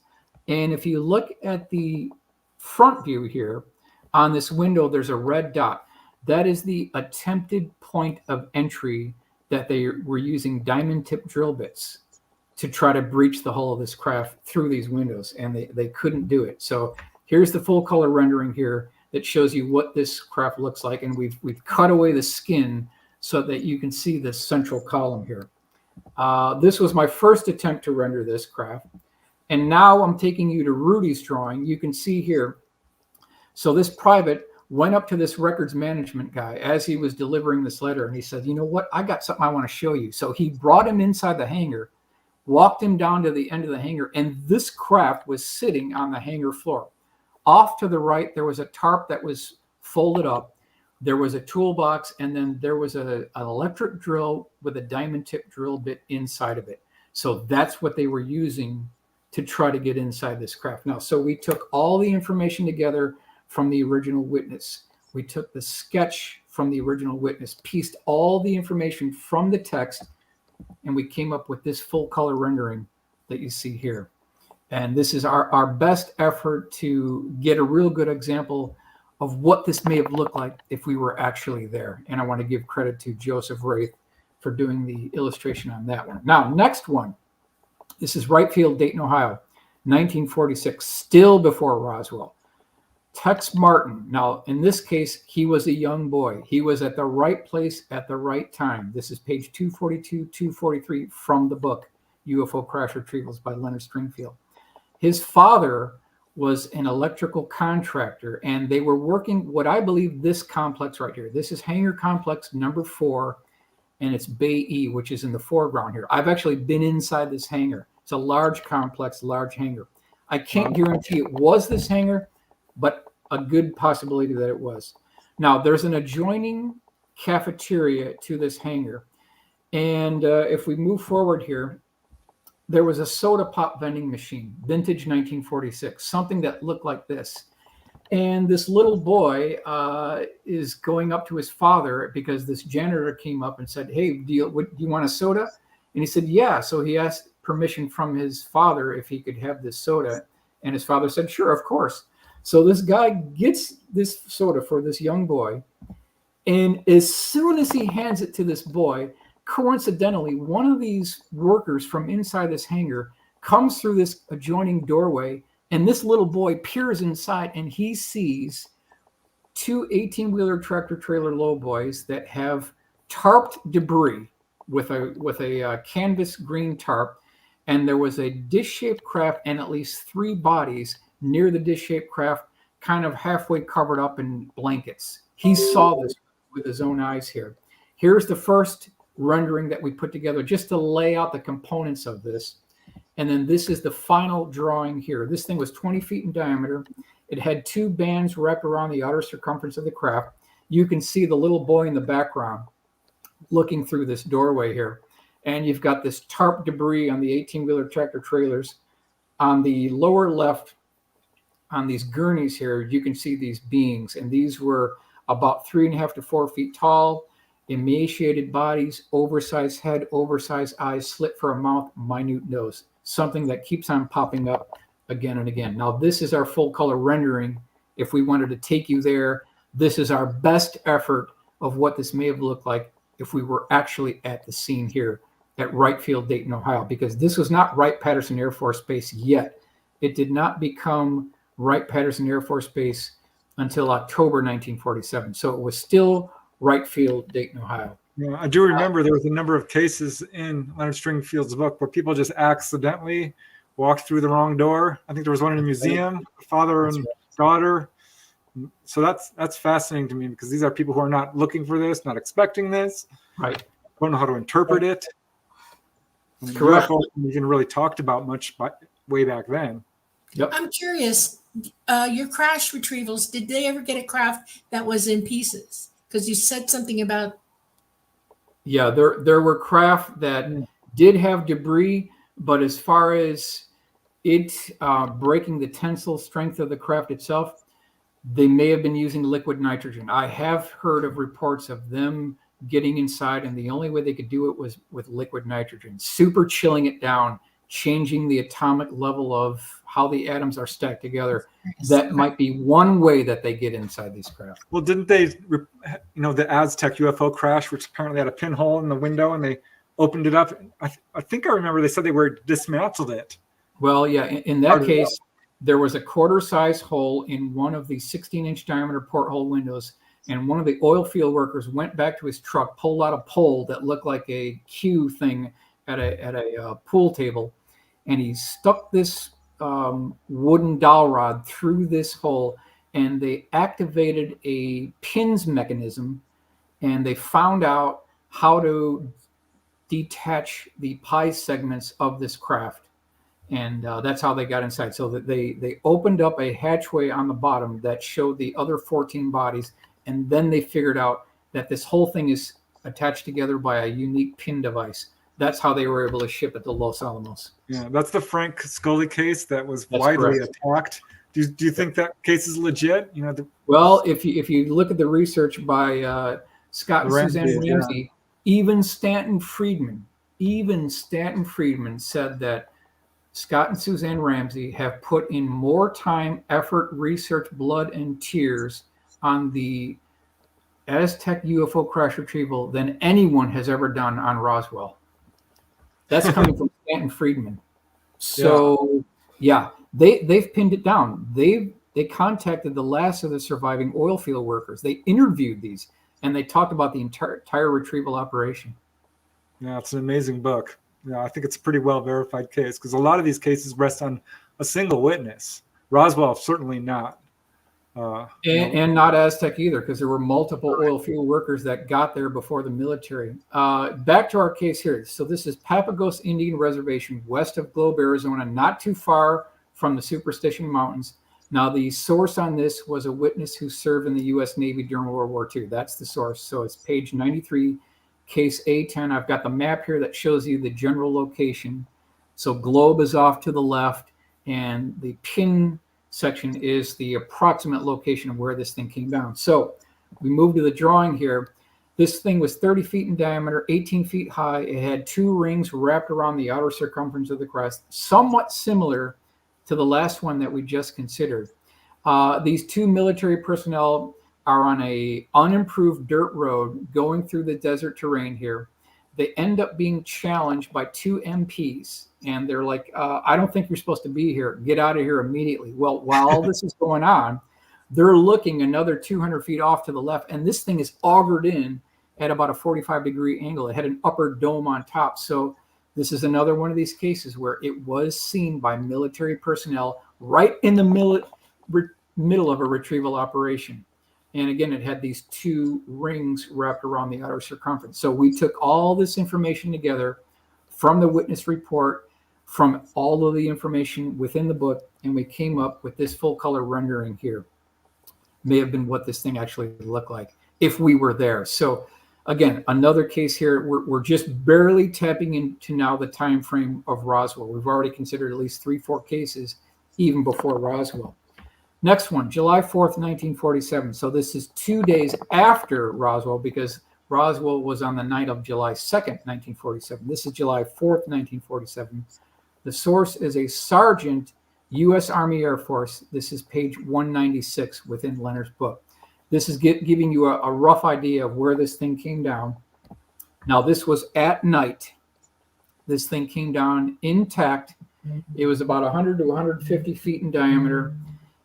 And if you look at the front view here, on this window, there's a red dot. That is the attempted point of entry that they were using diamond tip drill bits to try to breach the hull of this craft through these windows, and they couldn't do it. So here's the full color rendering here that shows you what this craft looks like, and we've cut away the skin so that you can see this central column here. This was my first attempt to render this craft, and now I'm taking you to Rudy's drawing. You can see here, so this private went up to this records management guy as he was delivering this letter, and he said, "You know what? I got something I want to show you." So he brought him inside the hangar, walked him down to the end of the hangar, and this craft was sitting on the hangar floor. Off to the right, there was a tarp that was folded up. There was a toolbox, and then there was an electric drill with a diamond tip drill bit inside of it. So that's what they were using to try to get inside this craft. Now, so we took all the information together from the original witness. We took the sketch from the original witness, pieced all the information from the text, and we came up with this full color rendering that you see here. And this is our best effort to get a real good example of what this may have looked like if we were actually there. And I want to give credit to Joseph Wraith for doing the illustration on that one. Now, next one. This is Wright Field, Dayton, Ohio, 1946, still before Roswell. Tex Martin. Now, in this case, he was a young boy. He was at the right place at the right time. This is page 242, 243 from the book, UFO Crash Retrievals by Leonard Stringfield. His father was an electrical contractor, and they were working what I believe this complex right here. This is hangar complex number 4, and it's Bay E, which is in the foreground here. I've actually been inside this hangar. It's a large complex, large hangar. I can't guarantee it was this hangar, but a good possibility that it was. Now, there's an adjoining cafeteria to this hangar. And if we move forward here, there was a soda pop vending machine, vintage 1946, something that looked like this. And this little boy is going up to his father because this janitor came up and said, "Hey, do you want a soda?" And he said, "Yeah." So he asked permission from his father if he could have this soda. And his father said, "Sure, of course." So this guy gets this soda for this young boy. And as soon as he hands it to this boy, coincidentally, one of these workers from inside this hangar comes through this adjoining doorway, and this little boy peers inside, and he sees 2 18-wheeler tractor trailer lowboys that have tarped debris with a canvas green tarp, and there was a dish-shaped craft and at least 3 bodies near the dish-shaped craft, kind of halfway covered up in blankets. He saw this with his own eyes here. Here's the first rendering that we put together just to lay out the components of this. And then this is the final drawing here. This thing was 20 feet in diameter. It had 2 bands wrapped around the outer circumference of the craft. You can see the little boy in the background looking through this doorway here. and you've got this tarp debris on the 18-wheeler tractor trailers. On the lower left, on these gurneys here, you can see these beings, and these were about 3.5 to 4 feet tall, emaciated bodies, oversized head, oversized eyes, slit for a mouth, minute nose, something that keeps on popping up again and again. Now, this is our full color rendering. If we wanted to take you there, this is our best effort of what this may have looked like if we were actually at the scene here at Wright Field, Dayton, Ohio, because this was not Wright-Patterson Air Force Base yet. It did not become Wright-Patterson Air Force Base until October 1947. So it was still Wright Field, Dayton, Ohio. Yeah, I do remember there was a number of cases in Leonard Stringfield's book where people just accidentally walked through the wrong door. I think there was one in a museum, father and daughter. So that's fascinating to me, because these are people who are not looking for this, not expecting this, Right? don't know how to interpret it. And Correct. UFO wasn't even really talked about much way back then. Yep. I'm curious, your crash retrievals, did they ever get a craft that was in pieces? Because you said something about. Yeah, there were craft that did have debris, but as far as it breaking the tensile strength of the craft itself, they may have been using liquid nitrogen. I have heard of reports of them getting inside, and the only way they could do it was with liquid nitrogen, super chilling it down, changing the atomic level of how the atoms are stacked together. That might be one way that they get inside these craft. Well, didn't they, the Aztec UFO crash, which apparently had a pinhole in the window, and they opened it up? I think I remember they said they were dismantled it. Well, yeah, in that case, there was a quarter-size hole in one of the 16-inch diameter porthole windows, and one of the oil field workers went back to his truck, pulled out a pole that looked like a cue thing at a pool table, and he stuck this wooden dowel rod through this hole, and they activated a pins mechanism, and they found out how to detach the pie segments of this craft. And that's how they got inside. So that they opened up a hatchway on the bottom that showed the other 14 bodies. And then they figured out that this whole thing is attached together by a unique pin device. That's how they were able to ship it to Los Alamos. Yeah, that's the Frank Scully case that was That's widely correct. attacked. Do you think that case is legit? Well, if you look at the research by Scott and Suzanne Ramsey, even Stanton Friedman said that Scott and Suzanne Ramsey have put in more time, effort, research, blood, and tears on the Aztec UFO crash retrieval than anyone has ever done on Roswell. That's coming from Stanton Friedman. So yeah, they've pinned it down. They contacted the last of the surviving oil field workers. They interviewed these, and they talked about the entire retrieval operation. Yeah, it's an amazing book. Yeah, I think it's a pretty well verified case, because a lot of these cases rest on a single witness. Roswell, certainly not. And not Aztec either, because there were multiple oil field workers that got there before the military. Back to our case here. So this is Papagos Indian Reservation, west of Globe, Arizona, not too far from the Superstition Mountains. Now, the source on this was a witness who served in the U.S. Navy during World War II. That's the source. So it's page 93, case A10. I've got the map here that shows you the general location. So Globe is off to the left, and the pin section is the approximate location of where this thing came down. So we move to the drawing here. This thing was 30 feet in diameter, 18 feet high. It had 2 rings wrapped around the outer circumference of the crest, somewhat similar to the last one that we just considered. These 2 military personnel are on a unimproved dirt road going through the desert terrain here. They end up being challenged by 2 MPs, and they're like, I don't think you're supposed to be here. Get out of here immediately. Well, while all this is going on, they're looking another 200 feet off to the left, and this thing is augured in at about a 45-degree angle. It had an upper dome on top. So this is another one of these cases where it was seen by military personnel right in the middle of a retrieval operation. And again, it had these 2 rings wrapped around the outer circumference. So we took all this information together from the witness report, from all of the information within the book, and we came up with this full color rendering here. May have been what this thing actually looked like if we were there. So Again, another case here. We're just barely tapping into now the time frame of Roswell. We've already considered at least 3-4 cases even before Roswell. Next one, July 4th, 1947. So this is 2 days after Roswell, because Roswell was on the night of July 2nd, 1947. This is July 4th, 1947. The source is a sergeant, U.S. Army Air Force. This is page 196 within Leonard's book. This is giving you a rough idea of where this thing came down. Now, this was at night. This thing came down intact. It was about 100 to 150 feet in diameter.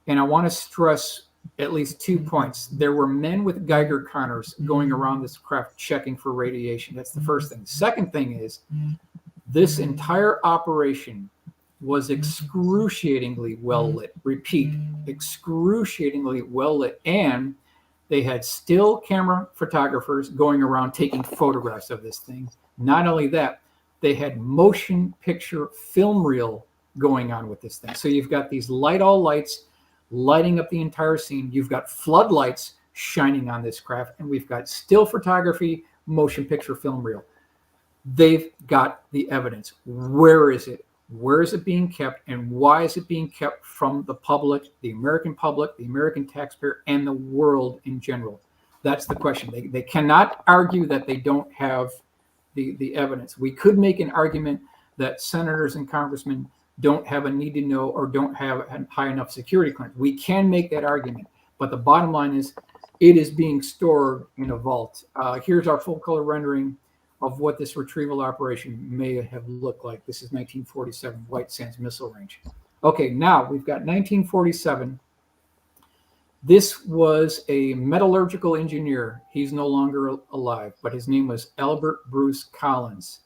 And I want to stress at least 2 points. There were men with Geiger counters going around this craft checking for radiation. That's the first thing. Second thing is, this entire operation was excruciatingly well lit. Repeat, excruciatingly well lit. And they had still camera photographers going around taking photographs of this thing. Not only that, they had motion picture film reel going on with this thing. So you've got these all lights lighting up the entire scene. You've got floodlights shining on this craft, and we've got still photography, motion picture film reel. They've got the evidence. Where is it? Where is it being kept, and why is it being kept from the public, the American taxpayer, and the world in general? That's the question. They cannot argue that they don't have the evidence. We could make an argument that senators and congressmen don't have a need to know or don't have a high enough security clearance. We can make that argument, but the bottom line is it is being stored in a vault. Here's our full color rendering of what this retrieval operation may have looked like. This is 1947 White Sands Missile Range. Okay, now we've got 1947. This was a metallurgical engineer. He's no longer alive, but his name was Albert Bruce Collins.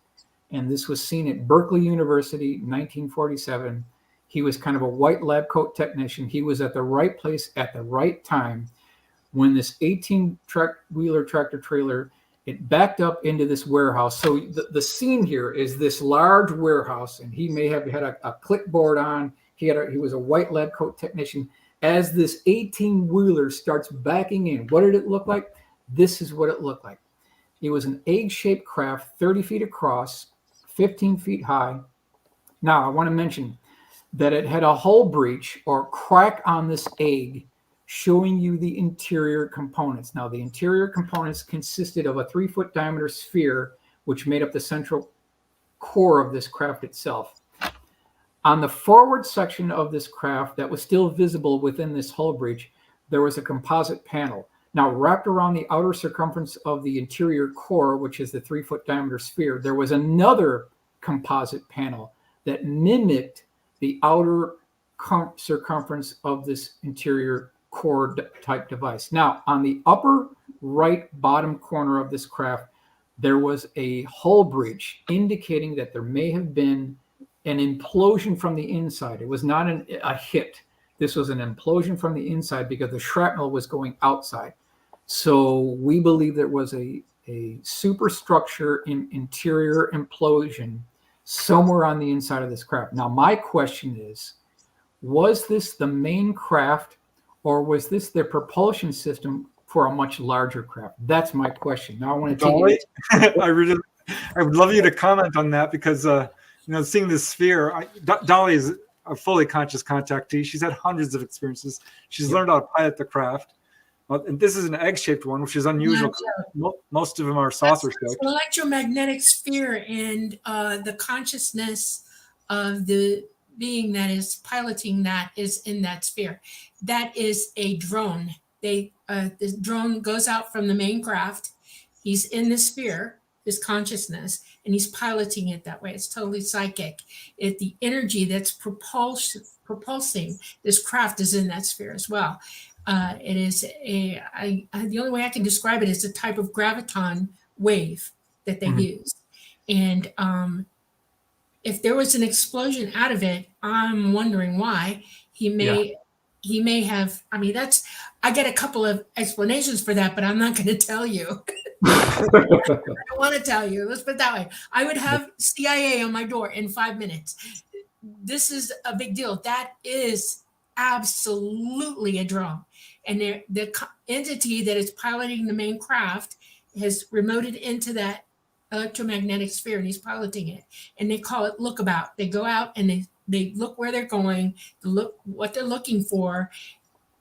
And this was seen at Berkeley University, 1947. He was kind of a white lab coat technician. He was at the right place at the right time when this 18-wheeler tractor trailer, it backed up into this warehouse. So the scene here is this large warehouse, and he may have had a clipboard on. He was a white lab coat technician. As this 18-wheeler starts backing in, what did it look like? This is what it looked like. It was an egg-shaped craft, 30 feet across, 15 feet high. Now, I want to mention that it had a hull breach or crack on this egg, showing you the interior components. Now, the interior components consisted of a 3-foot diameter sphere, which made up the central core of this craft itself. On the forward section of this craft that was still visible within this hull breach, there was a composite panel. Now, wrapped around the outer circumference of the interior core, which is the 3-foot diameter sphere, there was another composite panel that mimicked the outer circumference of this interior core type device. Now, on the upper right bottom corner of this craft, there was a hull breach indicating that there may have been an implosion from the inside. It was not a hit. This was an implosion from the inside because the shrapnel was going outside. So we believe there was a superstructure in interior implosion somewhere on the inside of this craft. Now, my question is, was this the main craft, or was this their propulsion system for a much larger craft? That's my question. Now I want to Dolly, I would love you to comment on that, because seeing this sphere, Dolly is a fully conscious contactee. She's had hundreds of experiences. She's learned how to pilot the craft. And this is an egg-shaped one, which is unusual. Most of them are saucer-shaped. It's an electromagnetic sphere, and the consciousness of the being that is piloting that is in that sphere. That is a drone. This drone goes out from the main craft. He's in the sphere, his consciousness, and he's piloting it that way. It's totally psychic. The energy that's propulsing this craft is in that sphere as well. It is the only way I can describe it is a type of graviton wave that they use. And if there was an explosion out of it, I'm wondering why. He may have, I get a couple of explanations for that, but I'm not going to tell you. I don't want to tell you. Let's put it that way. I would have CIA on my door in 5 minutes. This is a big deal. That is absolutely a drone. And the entity that is piloting the main craft has remoted into that electromagnetic sphere, and he's piloting it. And they call it lookabout. They go out and they look where they're going, look what they're looking for.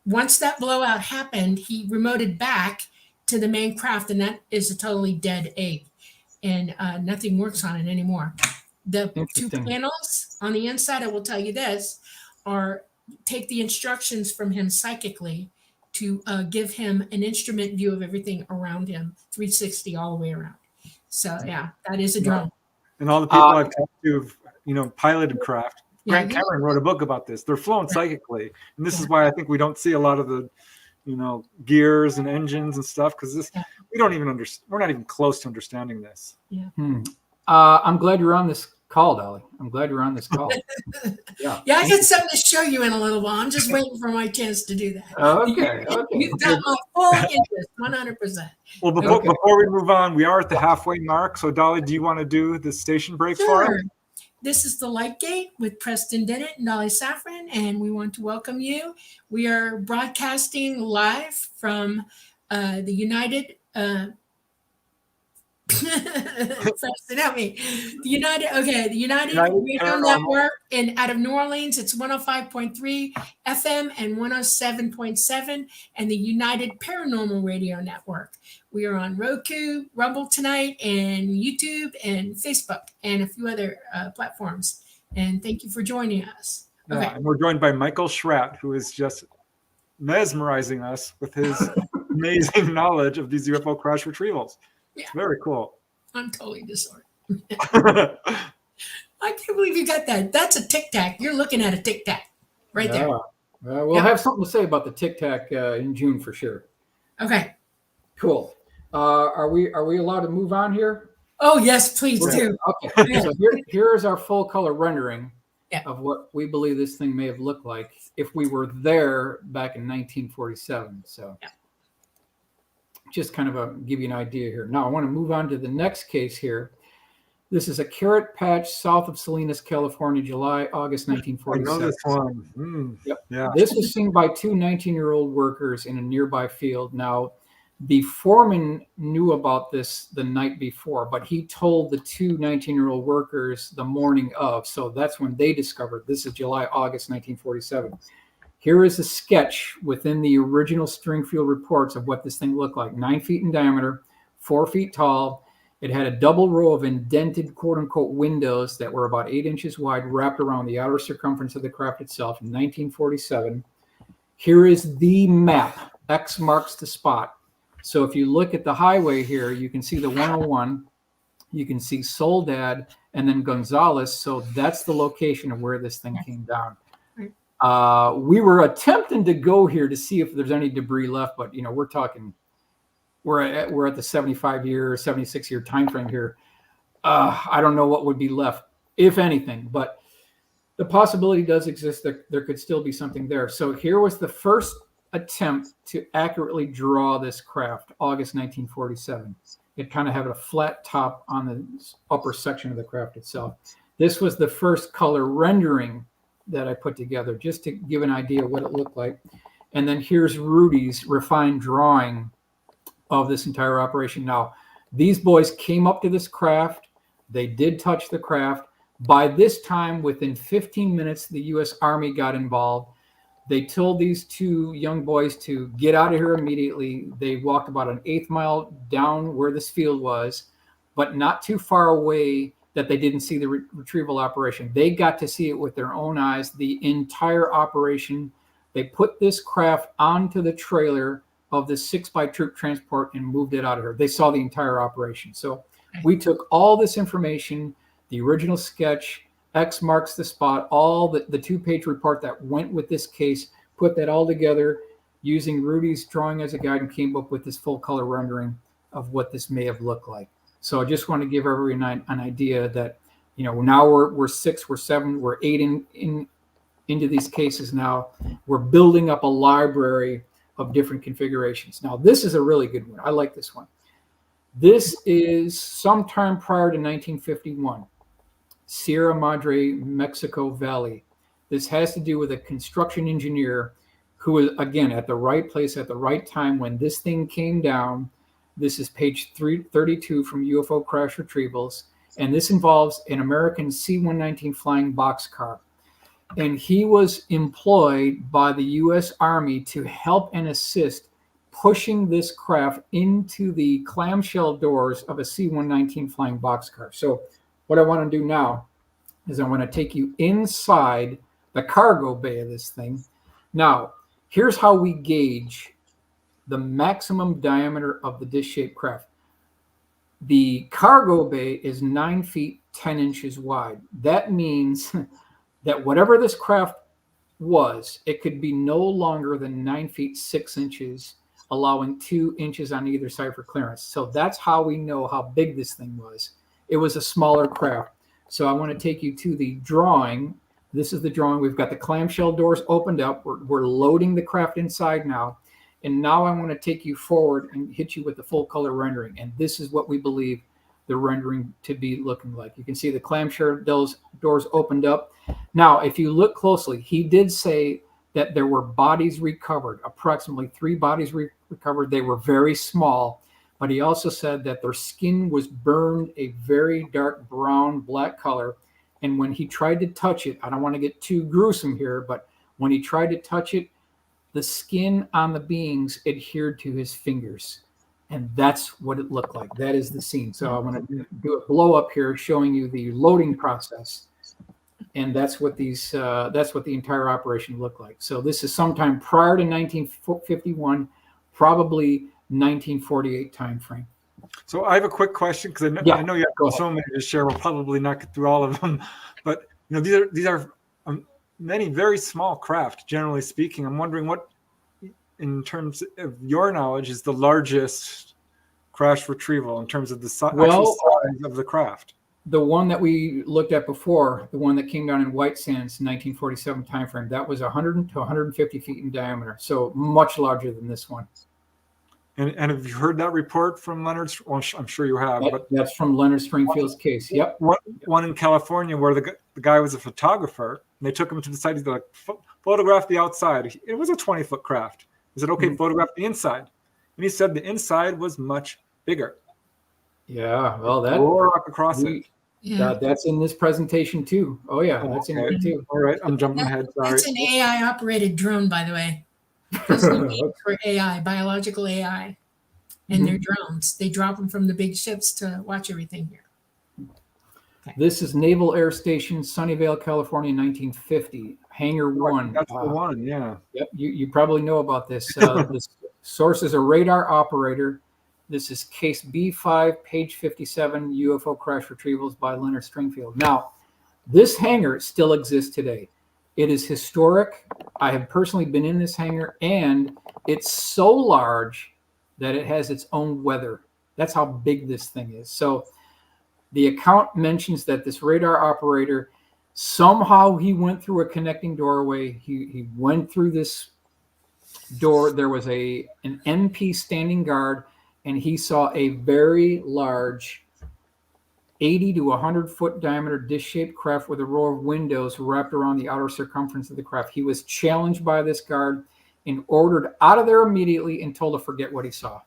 Once that blowout happened, he remoted back to the main craft, and that is a totally dead egg, and nothing works on it anymore. The two panels on the inside, I will tell you this, take the instructions from him psychically to give him an instrument view of everything around him, 360 all the way around. So yeah, that is a drone. And all the people I've talked to, piloted craft. Grant Cameron wrote a book about this. They're flown psychically, and this is why I think we don't see a lot of the, gears and engines and stuff, because we don't even understand. We're not even close to understanding this. Yeah. I'm glad you're on this call, Dolly. I'm glad you're on this call. Yeah, I got something to show you in a little while. I'm just waiting for my chance to do that. Okay. You've got my full interest, 100%. Well, before we move on, we are at the halfway mark. So, Dolly, do you want to do the station break for us? This is the Light Gate with Preston Dennett and Dolly Safran, and we want to welcome you. We are broadcasting live from the United. Preston, help me. The United Radio Network, and out of New Orleans, it's 105.3 FM and 107.7, and the United Paranormal Radio Network. We are on Roku, Rumble tonight, and YouTube, and Facebook, and a few other platforms. And thank you for joining us. Okay. Yeah, and we're joined by Michael Schratt, who is just mesmerizing us with his amazing knowledge of these UFO crash retrievals. Yeah. Very cool. I'm totally disoriented. I can't believe you got that. That's a Tic Tac. You're looking at a Tic Tac right there. We'll have something to say about the Tic Tac in June for sure. Okay. Cool. Are we allowed to move on here? Oh yes, please do. Okay. So here's our full color rendering of what we believe this thing may have looked like if we were there back in 1947. So. Yeah. Just kind of give you an idea here. Now I want to move on to the next case here. This is a carrot patch south of Salinas, California, August 1947. I know this one. Yep. Yeah. This was seen by two 19-year-old workers in a nearby field. Now, the foreman knew about this the night before, but he told the two 19-year-old workers the morning of. So that's when they discovered this is August 1947. Here is a sketch within the original Stringfield reports of what this thing looked like. 9 feet in diameter, 4 feet tall. It had a double row of indented, quote unquote, windows that were about 8 inches wide, wrapped around the outer circumference of the craft itself in 1947. Here is the map. X marks the spot. So if you look at the highway here, you can see the 101. You can see Soledad and then Gonzales. So that's the location of where this thing came down. We were attempting to go here to see if there's any debris left, but we're at the 75-year, 76-year time frame here. I don't know what would be left, if anything, but the possibility does exist that there could still be something there. So here was the first attempt to accurately draw this craft, August 1947. It kind of had a flat top on the upper section of the craft itself. This was the first color rendering that I put together just to give an idea of what it looked like. And then here's Rudy's refined drawing of this entire operation. Now, these boys came up to this craft. They did touch the craft. By this time, within 15 minutes, the U.S. Army got involved. They told these two young boys to get out of here immediately. They walked about an 1/8 mile down where this field was, but not too far away that they didn't see the retrieval operation. They got to see it with their own eyes, the entire operation. They put this craft onto the trailer of the 6x troop transport and moved it out of here. They saw the entire operation. So we took all this information, the original sketch, X marks the spot, all the 2-page report that went with this case, put that all together using Rudy's drawing as a guide and came up with this full color rendering of what this may have looked like. So I just want to give everyone an idea that, now we're 6, we're 7, we're 8 into these cases now. We're building up a library of different configurations. Now, this is a really good one. I like this one. This is sometime prior to 1951, Sierra Madre, Mexico Valley. This has to do with a construction engineer who was, again, at the right place at the right time when this thing came down. This is page 332 from UFO Crash Retrievals. And this involves an American C-119 flying boxcar. And he was employed by the U.S. Army to help and assist pushing this craft into the clamshell doors of a C-119 flying boxcar. So what I want to do now is I want to take you inside the cargo bay of this thing. Now, here's how we gauge the maximum diameter of the disc-shaped craft. The cargo bay is 9 feet 10 inches wide. That means that whatever this craft was, it could be no longer than 9 feet 6 inches, allowing 2 inches on either side for clearance. So that's how we know how big this thing was. It was a smaller craft. So I want to take you to the drawing. This is the drawing. We've got the clamshell doors opened up. We're loading the craft inside now. And now I want to take you forward and hit you with the full color rendering. And this is what we believe the rendering to be looking like. You can see the clamshell doors opened up. Now, if you look closely, he did say that there were bodies recovered, approximately 3 bodies recovered. They were very small, but he also said that their skin was burned a very dark brown, black color. And when he tried to touch it, I don't want to get too gruesome here, but when he tried to touch it, the skin on the beings adhered to his fingers. And that's what it looked like. That is the scene. So I want to do a blow up here showing you the loading process. And that's what that's what the entire operation looked like. So this is sometime prior to 1951, probably 1948 timeframe. So I have a quick question because I know you have so many to share. We'll probably not get through all of them, but these are many very small craft. Generally speaking, I'm wondering what, in terms of your knowledge, is the largest crash retrieval in terms of the actual size of the craft. The one that we looked at before, the one that came down in White Sands, 1947 timeframe, that was 100 to 150 feet in diameter, so much larger than this one. And have you heard that report from Leonard? Well, I'm sure you have. But that's from Leonard Stringfield's case. Yep. One in California where the guy was a photographer, and they took him to the site. He's like, photograph the outside. It was a 20-foot craft. He said, okay, photograph the inside. And he said the inside was much bigger. Yeah, well, that rock across it. Yeah. That's in this presentation too. Oh yeah, that's in there too. All right, I'm jumping ahead. Sorry. That's an AI operated drone, by the way. There's no need for AI, biological AI, and their drones. They drop them from the big ships to watch everything here. Okay. This is Naval Air Station, Sunnyvale, California, 1950. Hangar 1. That's the one, yeah. Yep, you probably know about this. This source is a radar operator. This is case B5, page 57, UFO crash retrievals by Leonard Stringfield. Now, this hangar still exists today. It is historic. I have personally been in this hangar, and it's so large that it has its own weather. That's how big this thing is. So the account mentions that this radar operator, somehow he went through a connecting doorway. He went through this door. There was an MP standing guard, and he saw a very large 80 to 100 foot diameter disc-shaped craft with a row of windows wrapped around the outer circumference of the craft. He was challenged by this guard and ordered out of there immediately and told to forget what he saw.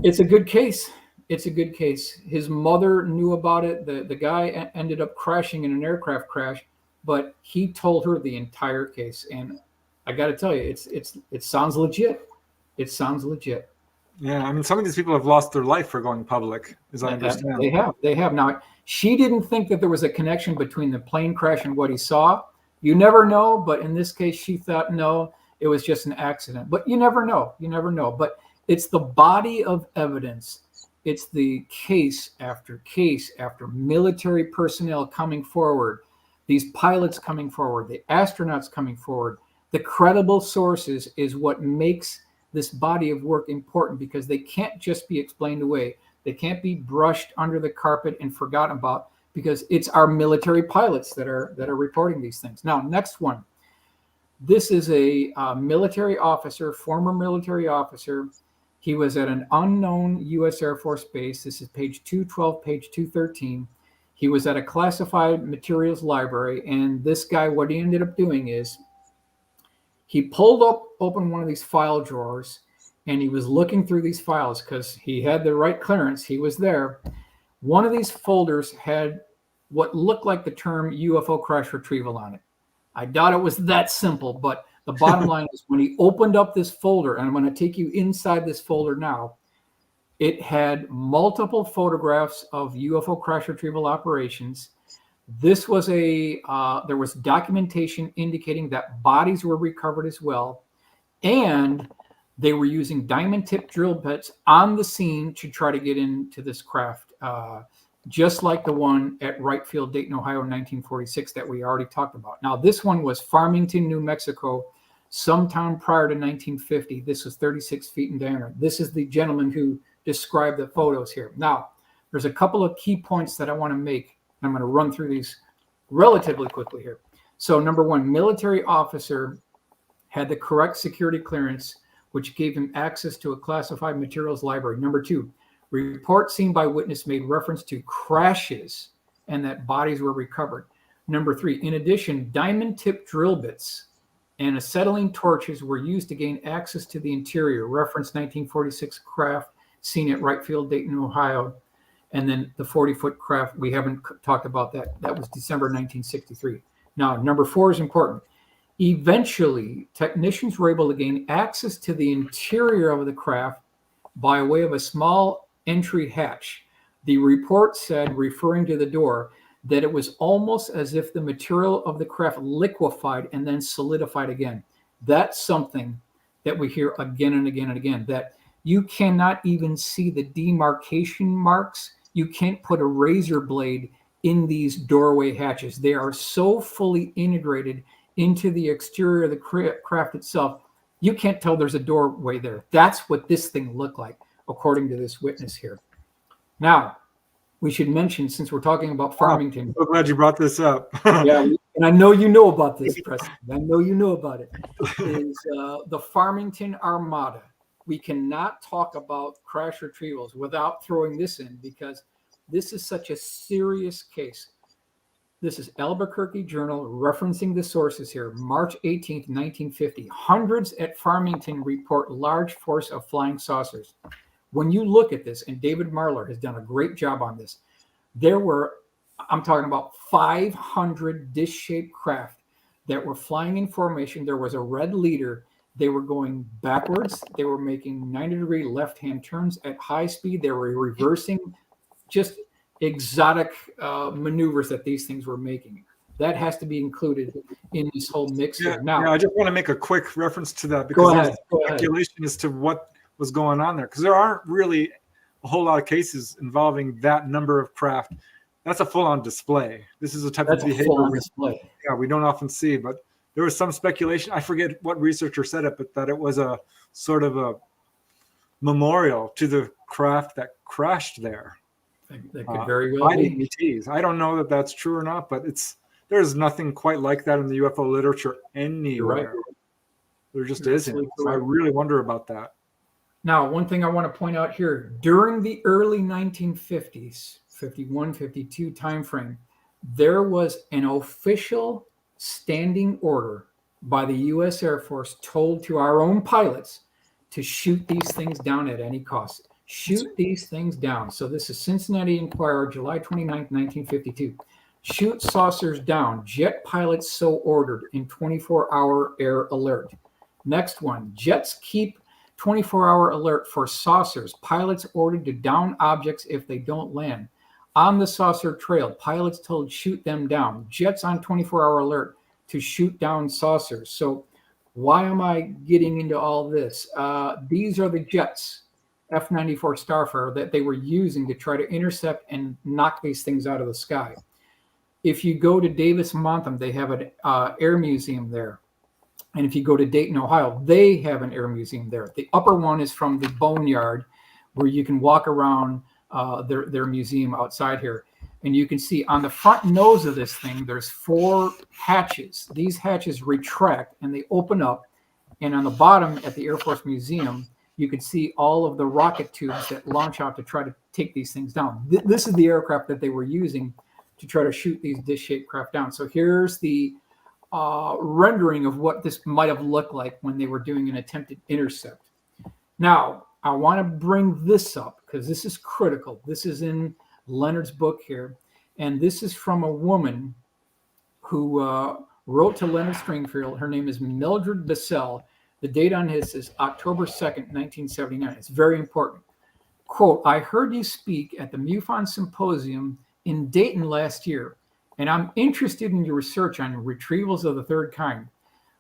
It's a good case. It's a good case. His mother knew about it. The guy ended up crashing in an aircraft crash, but he told her the entire case. And I got to tell you, it sounds legit. It sounds legit. Yeah, I mean, some of these people have lost their life for going public, as I understand. They have. Now, she didn't think that there was a connection between the plane crash and what he saw. You never know, but in this case, she thought, no, it was just an accident. But you never know. You never know. But it's the body of evidence. It's the case after military personnel coming forward, these pilots coming forward, the astronauts coming forward. The credible sources is what makes this body of work important, because they can't just be explained away. They can't be brushed under the carpet and forgotten about, because it's our military pilots that are reporting these things. Now, next one. This is a military officer, former military officer. He was at an unknown U.S. Air Force base. This is page 212, page 213. He was at a classified materials library, and this guy, what he ended up doing is he pulled open one of these file drawers, and he was looking through these files because he had the right clearance. He was there. One of these folders had what looked like the term UFO crash retrieval on it. I doubt it was that simple, but the bottom line is when he opened up this folder, and I'm going to take you inside this folder now, it had multiple photographs of UFO crash retrieval operations. This was there was documentation indicating that bodies were recovered as well, and they were using diamond tip drill bits on the scene to try to get into this craft, just like the one at Wright Field, Dayton, Ohio, in 1946 that we already talked about. Now, this one was Farmington, New Mexico, sometime prior to 1950. This was 36 feet in diameter. This is the gentleman who described the photos here. Now, there's a couple of key points that I want to make. I'm going to run through these relatively quickly here. So, number one, military officer had the correct security clearance, which gave him access to a classified materials library. Number two, report seen by witness made reference to crashes and that bodies were recovered. Number three, in addition, diamond tip drill bits and acetylene torches were used to gain access to the interior. Reference 1946 craft seen at Wright Field, Dayton, Ohio. And then the 40-foot craft, we haven't talked about that. That was December 1963. Now, number four is important. Eventually, technicians were able to gain access to the interior of the craft by way of a small entry hatch. The report said, referring to the door, that it was almost as if the material of the craft liquefied and then solidified again. That's something that we hear again and again and again, that you cannot even see the demarcation marks. You can't put a razor blade in these doorway hatches. They are so fully integrated into the exterior of the craft itself, you can't tell there's a doorway there. That's what this thing looked like, according to this witness here. Now, we should mention, since we're talking about Farmington. I'm so glad you brought this up. Yeah, and I know you know about this, Preston. I know you know about it. Is the Farmington Armada. We cannot talk about crash retrievals without throwing this in, because this is such a serious case. This is Albuquerque Journal referencing the sources here. March 18th, 1950. Hundreds at Farmington report large force of flying saucers. When you look at this, and David Marler has done a great job on this, there were, I'm talking about 500 disc-shaped craft that were flying in formation. There was a red leader. They were going backwards. They were making 90-degree left-hand turns at high speed. They were reversing, just exotic maneuvers that these things were making. That has to be included in this whole mix here. Now, I just want to make a quick reference to that, because there's speculation as to what was going on there, because there aren't really a whole lot of cases involving that number of craft. That's a full-on display. This is a type of behavior we don't often see, but there was some speculation. I forget what researcher said it, but that it was a sort of a memorial to the craft that crashed there. That could very well be. ETs. I don't know that that's true or not, but there's nothing quite like that in the UFO literature anywhere. Right. There just isn't. So I really wonder about that. Now, one thing I want to point out here, during the early 1950s, 51, 52 timeframe, there was an official standing order by the U.S. Air Force told to our own pilots to shoot these things down at any cost. Shoot these things down. So this is Cincinnati Enquirer, July 29th, 1952. Shoot saucers down. Jet pilots so ordered in 24-hour air alert. Next one, jets keep 24-hour alert for saucers. Pilots ordered to down objects if they don't land. On the saucer trail, pilots told shoot them down. Jets on 24-hour alert to shoot down saucers. So why am I getting into all this? These are the jets, F-94 Starfire, that they were using to try to intercept and knock these things out of the sky. If you go to Davis-Monthan, they have an air museum there. And if you go to Dayton, Ohio, they have an air museum there. The upper one is from the Boneyard, where you can walk around their museum outside here. And you can see on the front nose of this thing, there's 4 hatches. These hatches retract and they open up. And on the bottom at the Air Force Museum, you can see all of the rocket tubes that launch out to try to take these things down. This is the aircraft that they were using to try to shoot these disc-shaped craft down. So here's the rendering of what this might have looked like when they were doing an attempted intercept. Now, I want to bring this up because this is critical. This is in Leonard's book here. And this is from a woman who wrote to Leonard Stringfield. Her name is Mildred Bissell. The date on this is October 2nd, 1979. It's very important. Quote, I heard you speak at the MUFON Symposium in Dayton last year, and I'm interested in your research on retrievals of the third kind.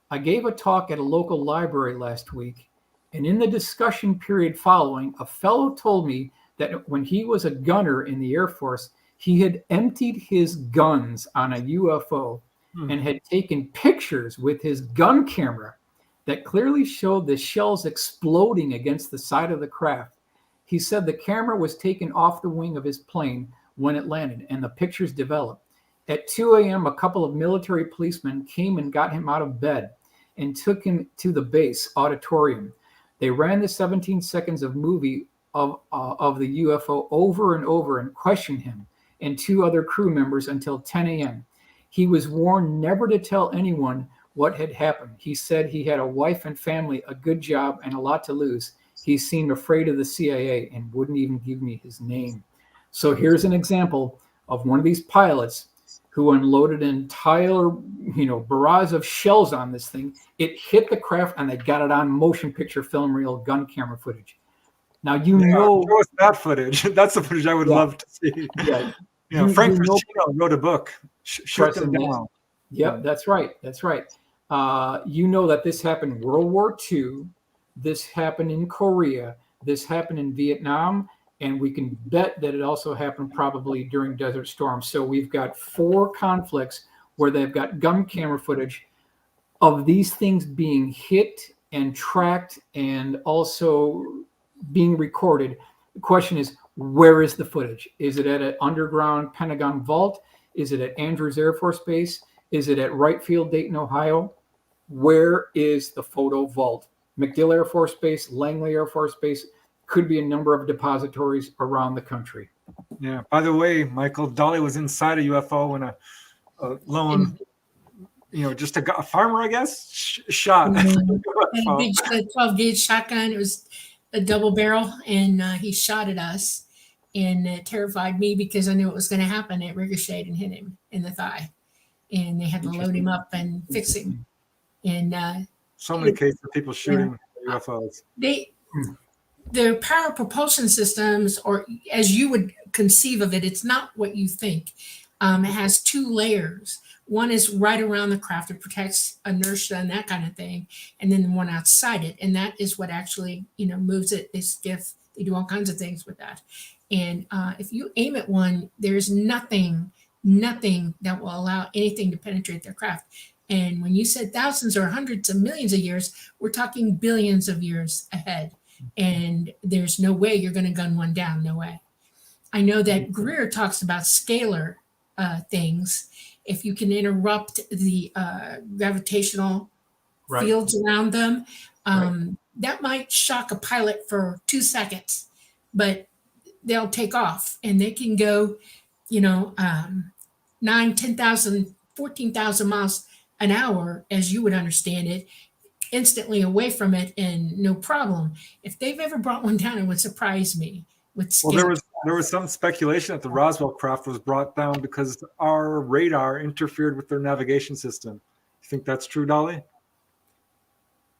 I gave a talk at a local library last week, and in the discussion period following, a fellow told me that when he was a gunner in the Air Force, he had emptied his guns on a UFO and had taken pictures with his gun camera that clearly showed the shells exploding against the side of the craft. He said the camera was taken off the wing of his plane when it landed, and the pictures developed. At 2 a.m., a couple of military policemen came and got him out of bed and took him to the base auditorium. They ran the 17 seconds of movie of the UFO over and over and questioned him and 2 other crew members until 10 a.m. He was warned never to tell anyone what had happened. He said he had a wife and family, a good job, and a lot to lose. He seemed afraid of the CIA and wouldn't even give me his name. So here's an example of one of these pilots who unloaded an entire, barrage of shells on this thing. It hit the craft, and they got it on motion picture film reel gun camera footage. Now, show us that footage. That's the footage I would love to see. Yeah. Frank Frascino wrote a book, Shoot Them Down. Yep, that's right. That's right. That this happened World War II. This happened in Korea. This happened in Vietnam. And we can bet that it also happened probably during Desert Storm. So we've got 4 conflicts where they've got gun camera footage of these things being hit and tracked and also being recorded. The question is, where is the footage? Is it at an underground Pentagon vault? Is it at Andrews Air Force Base? Is it at Wright Field, Dayton, Ohio? Where is the photo vault? MacDill Air Force Base, Langley Air Force Base, could be a number of depositories around the country. Yeah. By the way, Michael, Dolly was inside a UFO when a lone, just a farmer, I guess, shot. And a big 12-gauge shotgun. It was a double barrel, and he shot at us, and it terrified me because I knew it was going to happen. It ricocheted and hit him in the thigh, and they had to load him up and fix him. And so many cases of people shooting UFOs. The power propulsion systems, or as you would conceive of it, it's not what you think. It has 2 layers. One is right around the craft. It protects inertia and that kind of thing. And then the one outside it. And that is what actually, moves it. They skiff. They do all kinds of things with that. And if you aim at one, there's nothing that will allow anything to penetrate their craft. And when you said thousands or hundreds of millions of years, we're talking billions of years ahead. And there's no way you're going to gun one down. No way. I know that Greer talks about scalar things. If you can interrupt the gravitational fields around them, that might shock a pilot for 2 seconds, but they'll take off and they can go, 9, 10,000, 14,000 miles an hour, as you would understand it, instantly away from it and no problem. If they've ever brought one down, it would surprise me. Well, there was some speculation that the Roswell craft was brought down because our radar interfered with their navigation system. You think that's true, Dolly?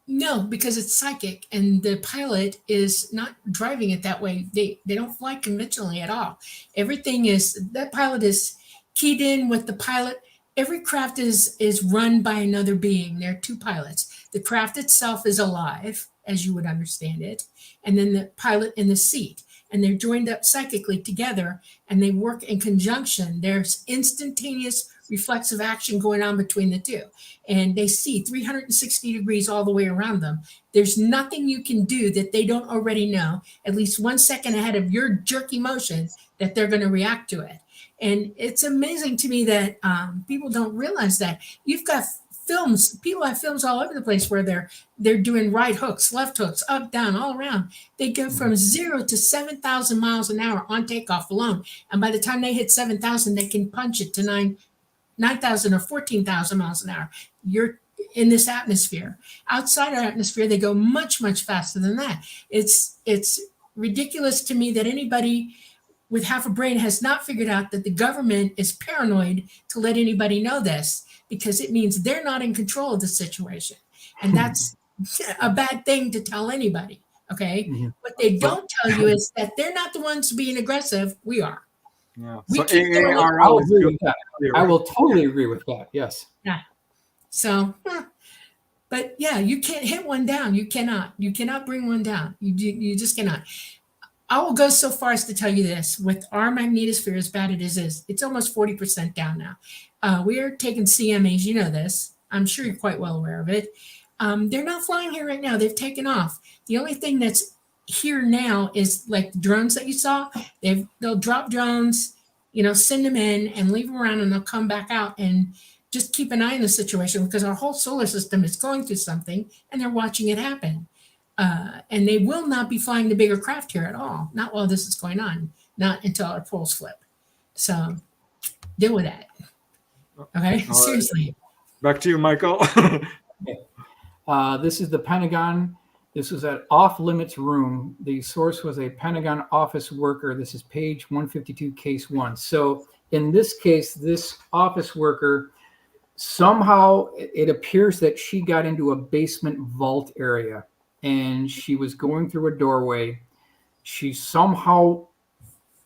No, because it's psychic and the pilot is not driving it that way. They don't fly conventionally at all. Everything is, that pilot is keyed in with the pilot. Every craft is run by another being. There are 2 pilots. The craft itself is alive, as you would understand it, and then the pilot in the seat. And they're joined up psychically together, and they work in conjunction. There's instantaneous reflexive action going on between the 2. And they see 360 degrees all the way around them. There's nothing you can do that they don't already know, at least 1 second ahead of your jerky motion, that they're going to react to it. And it's amazing to me that people don't realize that. You've got films, people have films all over the place where they're doing right hooks, left hooks, up, down, all around. They go from 0 to 7,000 miles an hour on takeoff alone. And by the time they hit 7,000, they can punch it to 9,000 or 14,000 miles an hour. in this atmosphere. Outside our atmosphere, they go much, much faster than that. It's ridiculous to me that anybody with half a brain has not figured out that the government is paranoid to let anybody know this, because it means they're not in control of the situation. And that's a bad thing to tell anybody. Okay. Mm-hmm. What they don't tell you is that they're not the ones being aggressive. We are. Yeah. We So keep them away. I will agree with that. I will totally agree with that. Yes. Yeah. So, but yeah, you can't hit one down. You cannot bring one down. You just cannot. I will go so far as to tell you this: with our magnetosphere, as bad it is, it's almost 40% down now. We are taking CMAs. You know this. I'm sure you're quite well aware of it. They're not flying here right now. They've taken off. The only thing that's here now is like the drones that you saw. They'll drop drones, send them in and leave them around, and they'll come back out and just keep an eye on the situation, because our whole solar system is going through something and they're watching it happen. And they will not be flying the bigger craft here at all. Not while this is going on, not until our poles flip. So deal with that. Okay, all seriously. Right. Back to you, Michael. This is the Pentagon. This was at off-limits room. The source was a Pentagon office worker. This is page 152, case 1. So in this case, this office worker, somehow it appears that she got into a basement vault area, and she was going through a doorway. She somehow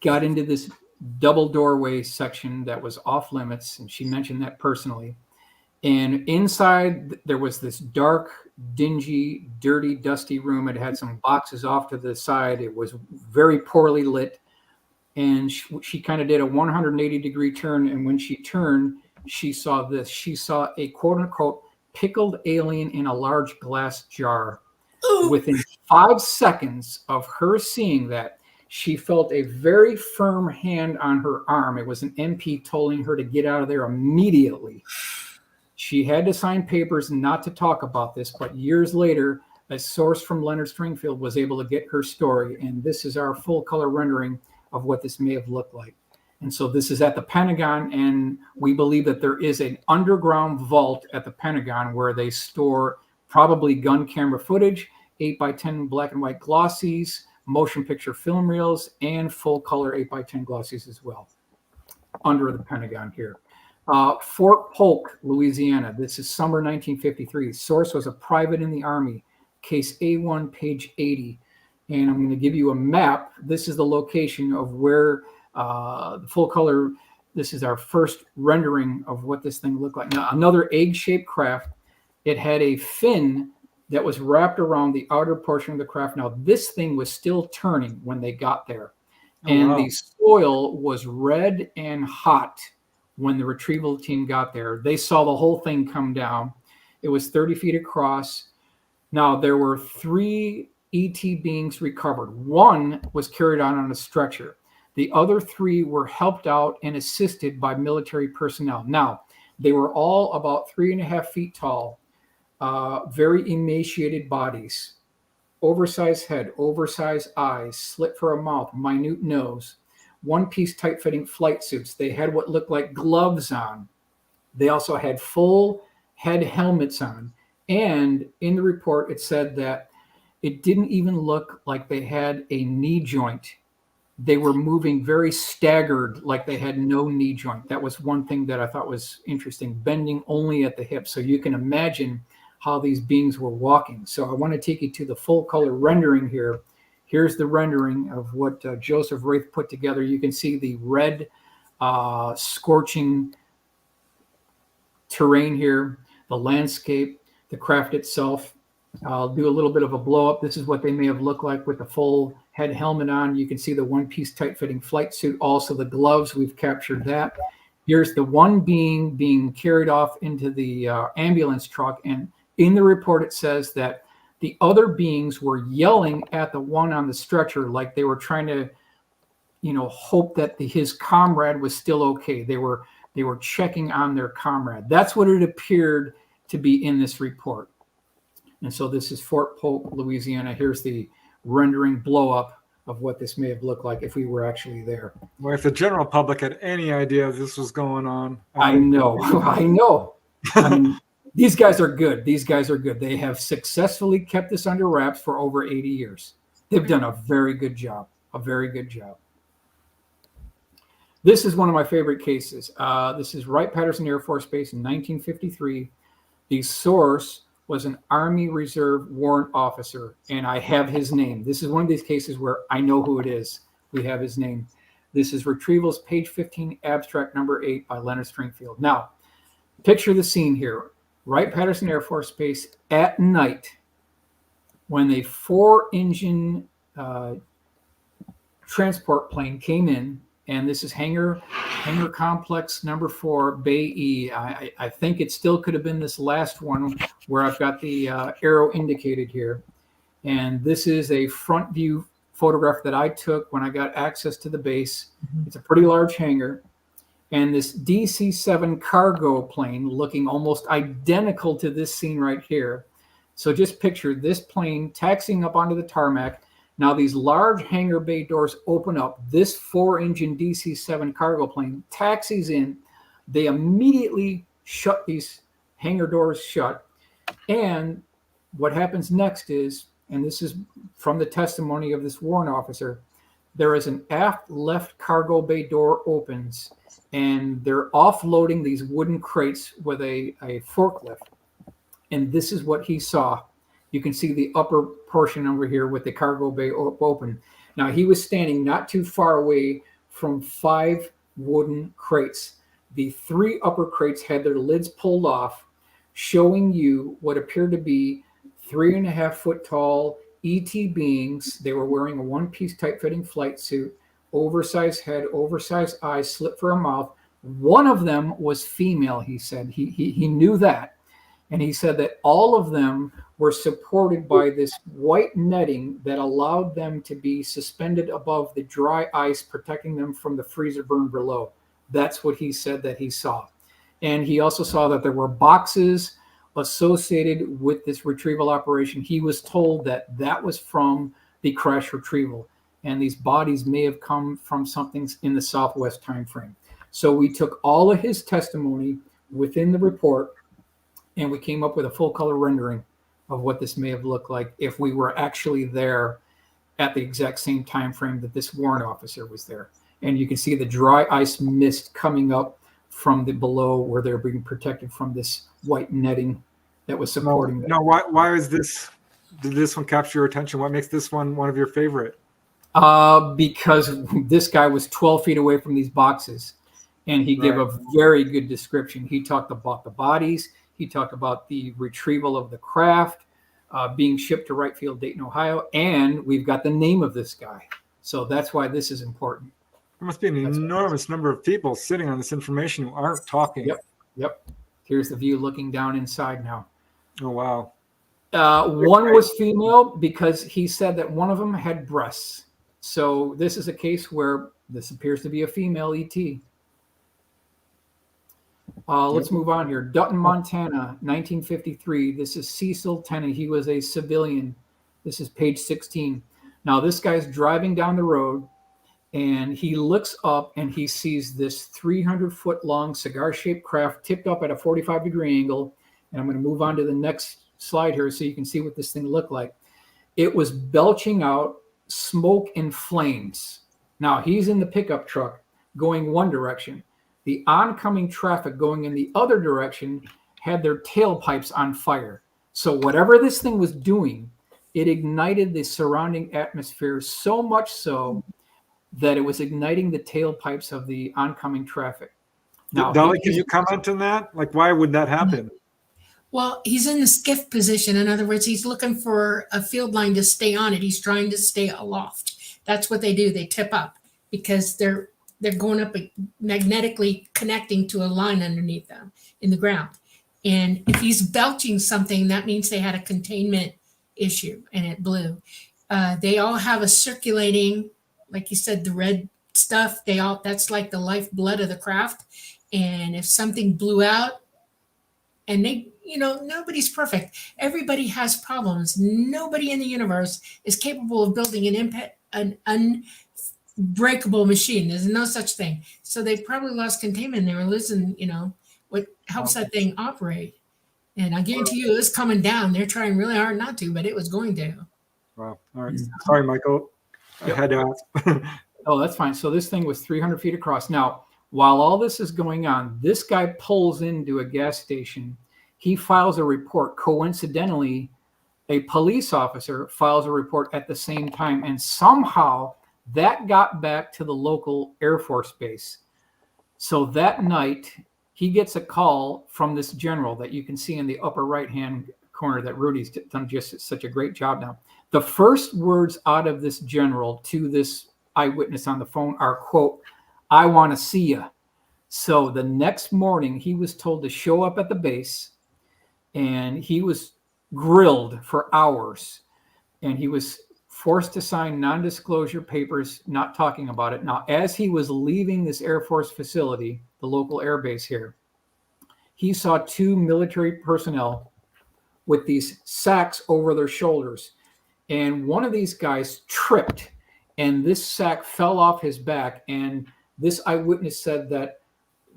got into this double doorway section that was off limits, and she mentioned that personally. And inside there was this dark, dingy, dirty, dusty room. It had some boxes off to the side. It was very poorly lit. And she kind of did a 180-degree turn. And when she turned, she saw this. She saw a quote-unquote pickled alien in a large glass jar. Ooh. Within 5 seconds of her seeing that, she felt a very firm hand on her arm. It was an MP telling her to get out of there immediately. She had to sign papers not to talk about this, but years later, a source from Leonard Stringfield was able to get her story, and this is our full color rendering of what this may have looked like. And so this is at the Pentagon, and we believe that there is an underground vault at the Pentagon where they store probably gun camera footage, 8x10 black and white glossies, motion picture film reels, and full color 8x10 glossies as well, under the Pentagon here. Fort Polk, Louisiana. This is summer 1953. Source was a private in the Army. Case A1, page 80. And I'm going to give you a map. This is the location of where the full color, this is our first rendering of what this thing looked like. Now, another egg-shaped craft. It had a fin that was wrapped around the outer portion of the craft. Now, this thing was still turning when they got there. And wow. The soil was red and hot when the retrieval team got there. They saw the whole thing come down. It was 30 feet across. Now, there were 3 ET beings recovered. 1 was carried on a stretcher. The other 3 were helped out and assisted by military personnel. Now, they were all about 3.5 feet tall, very emaciated bodies, oversized head, oversized eyes, slit for a mouth, minute nose, one-piece tight-fitting flight suits. They had what looked like gloves on. They also had full head helmets on. And in the report, it said that it didn't even look like they had a knee joint. They were moving very staggered, like they had no knee joint. That was one thing that I thought was interesting, bending only at the hip. So you can imagine how these beings were walking. So I want to take you to the full color rendering here. Here's the rendering of what Joseph Wraith put together. You can see the red scorching terrain here, the landscape, the craft itself. I'll do a little bit of a blow up. This is what they may have looked like with the full head helmet on. You can see the one-piece tight-fitting flight suit, also the gloves. We've captured that. Here's the one being carried off into the ambulance truck. And in the report, it says that the other beings were yelling at the one on the stretcher, like they were trying to, hope that his comrade was still okay. They were checking on their comrade. That's what it appeared to be in this report. And so this is Fort Polk, Louisiana. Here's the rendering blow up of what this may have looked like if we were actually there. Well, if the general public had any idea this was going on. I know. I mean, These guys are good. These guys are good. They have successfully kept this under wraps for over 80 years. They've done a very good job. A very good job. This is one of my favorite cases. This is Wright-Patterson Air Force Base in 1953. The source was an Army Reserve warrant officer, and I have his name. This is one of these cases where I know who it is. We have his name. This is Retrievals, page 15, abstract number 8 by Leonard Stringfield. Now, picture the scene here. Wright-Patterson Air Force Base at night when a 4-engine transport plane came in, and this is hangar complex number 4, Bay E. I think it still could have been this last one where I've got the arrow indicated here. And this is a front view photograph that I took when I got access to the base. It's a pretty large hangar. And this DC-7 cargo plane looking almost identical to this scene right here. So just picture this plane taxiing up onto the tarmac. Now these large hangar bay doors open up. This 4-engine DC-7 cargo plane taxis in. They immediately shut these hangar doors shut. And what happens next is, and this is from the testimony of this warrant officer, there is an aft left cargo bay door opens, and they're offloading these wooden crates with a forklift. And this is what he saw. You can see the upper portion over here with the cargo bay open. Now, he was standing not too far away from 5 wooden crates. The 3 upper crates had their lids pulled off, showing you what appeared to be 3.5-foot tall ET beings. They were wearing a one-piece tight-fitting flight suit, oversized head, oversized eyes, slit for a mouth. One of them was female, he said. He knew that. And he said that all of them were supported by this white netting that allowed them to be suspended above the dry ice, protecting them from the freezer burn below. That's what he said that he saw. And he also saw that there were boxes associated with this retrieval operation. He was told that that was from the crash retrieval. And these bodies may have come from something in the Southwest time frame. So we took all of his testimony within the report, and we came up with a full color rendering of what this may have looked like if we were actually there at the exact same time frame that this warrant officer was there. And you can see the dry ice mist coming up from the below where they're being protected from this white netting that was supporting them. No, why is this? Did this one capture your attention? What makes this one of your favorite? Because this guy was 12 feet away from these boxes, and he gave a very good description. He talked about the bodies. He talked about the retrieval of the craft being shipped to Wright Field, Dayton, Ohio, and we've got the name of this guy. So that's why this is important. There must be an enormous number of people sitting on this information who aren't talking. Yep. Here's the view looking down inside now. Oh, wow. One was female because he said that one of them had breasts. So this is a case where this appears to be a female ET. Let's move on here. Dutton, Montana, 1953. This is Cecil Tennant. He was a civilian. This is page 16. Now, this guy's driving down the road, and he looks up, and he sees this 300-foot-long cigar-shaped craft tipped up at a 45-degree angle. And I'm going to move on to the next slide here so you can see what this thing looked like. It was belching out smoke and flames. Now, he's in the pickup truck going one direction. The oncoming traffic going in the other direction had their tailpipes on fire. So whatever this thing was doing, it ignited the surrounding atmosphere so much so that it was igniting the tailpipes of the oncoming traffic. Now, Dolly, can you comment on that? Like, why would that happen? Well, he's in the skiff position. In other words, he's looking for a field line to stay on it. He's trying to stay aloft. That's what they do. They tip up because they're going up magnetically connecting to a line underneath them in the ground. And if he's belching something, that means they had a containment issue and it blew. They all have a circulating, like you said, the red stuff, that's like the lifeblood of the craft. And if something blew out, and nobody's perfect. Everybody has problems. Nobody in the universe is capable of building an unbreakable machine. There's no such thing. So they probably lost containment. They were losing, what helps that thing operate. And I guarantee you it was coming down. They're trying really hard not to, but it was going to. Wow. All right. Sorry, Michael. I had to ask. Oh, that's fine. So this thing was 300 feet across. Now, while all this is going on, this guy pulls into a gas station. He files a report. Coincidentally, a police officer files a report at the same time. And somehow that got back to the local Air Force base. So that night, he gets a call from this general that you can see in the upper right-hand corner that Rudy's done just such a great job now. The first words out of this general to this eyewitness on the phone are, quote, "I want to see you." So the next morning, he was told to show up at the base, and he was grilled for hours, and he was forced to sign non-disclosure papers, not talking about it. Now, as he was leaving this Air Force facility, the local air base here, he saw two military personnel with these sacks over their shoulders. And one of these guys tripped, and this sack fell off his back. And this eyewitness said that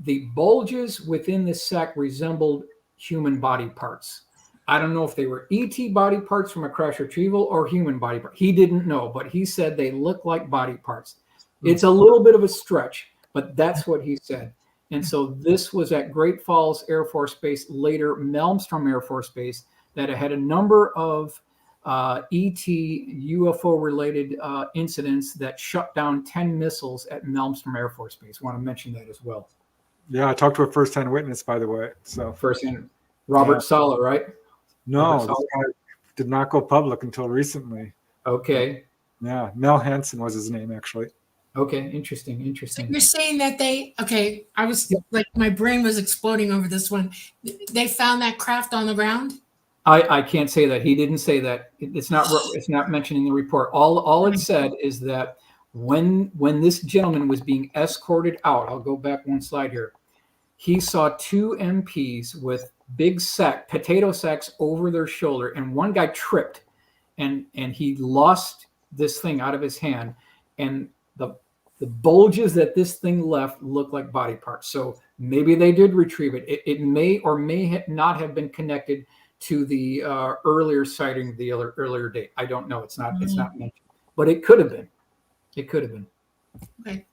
the bulges within this sack resembled human body parts. I don't know if they were ET body parts from a crash retrieval or human body parts. He didn't know, but he said they look like body parts. It's a little bit of a stretch, but that's what he said. And so this was at Great Falls Air Force Base, later Malmstrom Air Force Base, that had a number of ET UFO related incidents that shut down 10 missiles at Malmstrom Air Force Base. I want to mention that as well. Yeah, I talked to a first-hand witness, by the way. So First-hand, Robert Sala, right? No, this guy did not go public until recently. Okay. Yeah, Mel Hansen was his name, actually. Okay, interesting. So you're saying that I was like, my brain was exploding over this one. They found that craft on the ground? I can't say that. He didn't say that. It's not mentioned in the report. All it said is that when this gentleman was being escorted out, I'll go back one slide here, he saw two MPs with big potato sacks over their shoulder, and one guy tripped and he lost this thing out of his hand, and the bulges that this thing left looked like body parts. So maybe they did retrieve it. It may or may not have been connected to the earlier sighting, the earlier date. I don't know. It's not mentioned, but it could have been. Okay.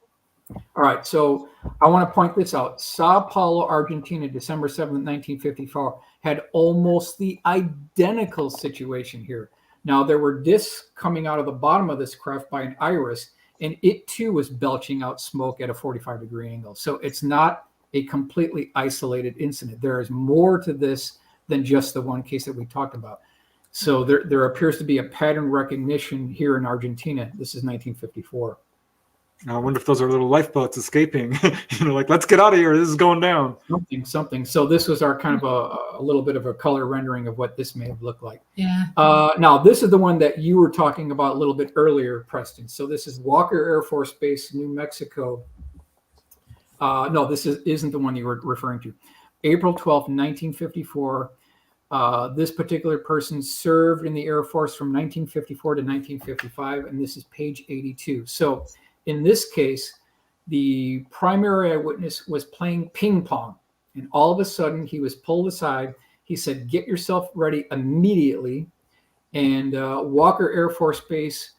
All right. So I want to point this out. Sao Paulo, Argentina, December 7th, 1954, had almost the identical situation here. Now, there were discs coming out of the bottom of this craft by an iris, and it too was belching out smoke at a 45-degree angle. So it's not a completely isolated incident. There is more to this than just the one case that we talked about. So there appears to be a pattern recognition here in Argentina. This is 1954. I wonder if those are little lifeboats escaping. Like, let's get out of here. This is going down. Something. So this was our kind of a little bit of a color rendering of what this may have looked like. Yeah. Now, this is the one that you were talking about a little bit earlier, Preston. So this is Walker Air Force Base, New Mexico. No, this isn't the one you were referring to. April 12th, 1954. This particular person served in the Air Force from 1954 to 1955, and this is page 82. So in this case, the primary eyewitness was playing ping pong, and all of a sudden he was pulled aside. He said, "Get yourself ready immediately." And Walker Air Force Base,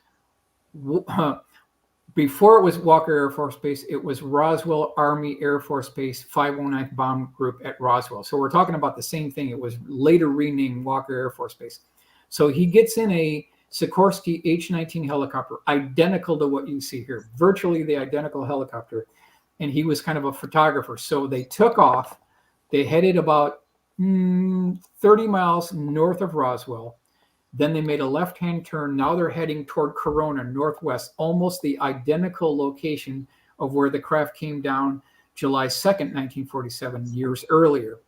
before it was Walker Air Force Base, it was Roswell Army Air Force Base 509th Bomb Group at Roswell. So we're talking about the same thing. It was later renamed Walker Air Force Base. So he gets in a Sikorsky H-19 helicopter, identical to what you see here, virtually the identical helicopter. And he was kind of a photographer. So they took off. They headed about 30 miles north of Roswell. Then they made a left-hand turn. Now they're heading toward Corona, northwest, almost the identical location of where the craft came down July 2nd, 1947, years earlier.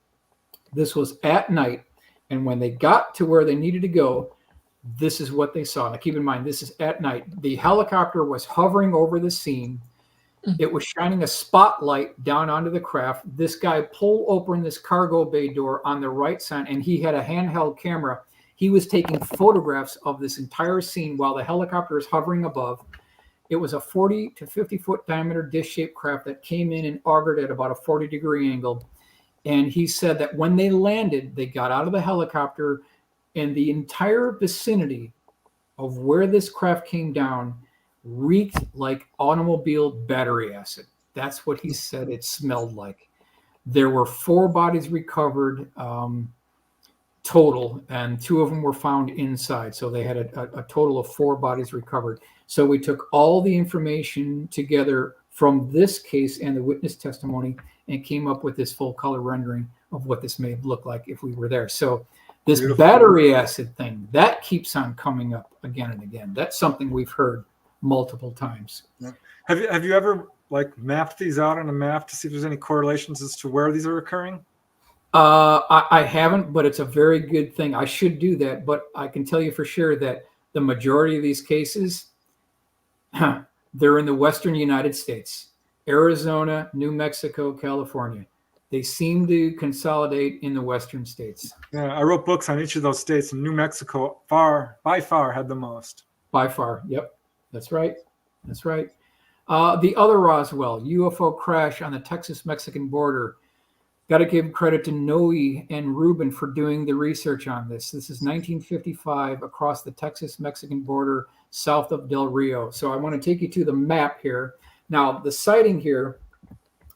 This was at night. And when they got to where they needed to go, this is what they saw. Now, keep in mind, this is at night. The helicopter was hovering over the scene. It was shining a spotlight down onto the craft. This guy pulled open this cargo bay door on the right side, and he had a handheld camera. He was taking photographs of this entire scene while the helicopter is hovering above. It was a 40 to 50 foot diameter disc-shaped craft that came in and augured at about a 40-degree angle. And he said that when they landed, they got out of the helicopter, and the entire vicinity of where this craft came down reeked like automobile battery acid. That's what he said it smelled like. There were 4 bodies recovered total, and 2 of them were found inside. So they had a total of 4 bodies recovered. So we took all the information together from this case and the witness testimony and came up with this full color rendering of what this may have looked like if we were there. So this Beautiful. battery acid thing, that keeps on coming up again and again. That's something we've heard multiple times. Yeah. Have you ever like mapped these out on a map to see if there's any correlations as to where these are occurring? I haven't, but it's a very good thing. I should do that, but I can tell you for sure that the majority of these cases, they're in the Western United States, Arizona, New Mexico, California. They seem to consolidate in the Western states. Yeah, I wrote books on each of those states, and New Mexico by far had the most. By far, yep, that's right. That's right. The other Roswell UFO crash on the Texas-Mexican border. Got to give credit to Noe and Ruben for doing the research on this. This is 1955 across the Texas-Mexican border south of Del Rio. So I want to take you to the map here. Now, the sighting here,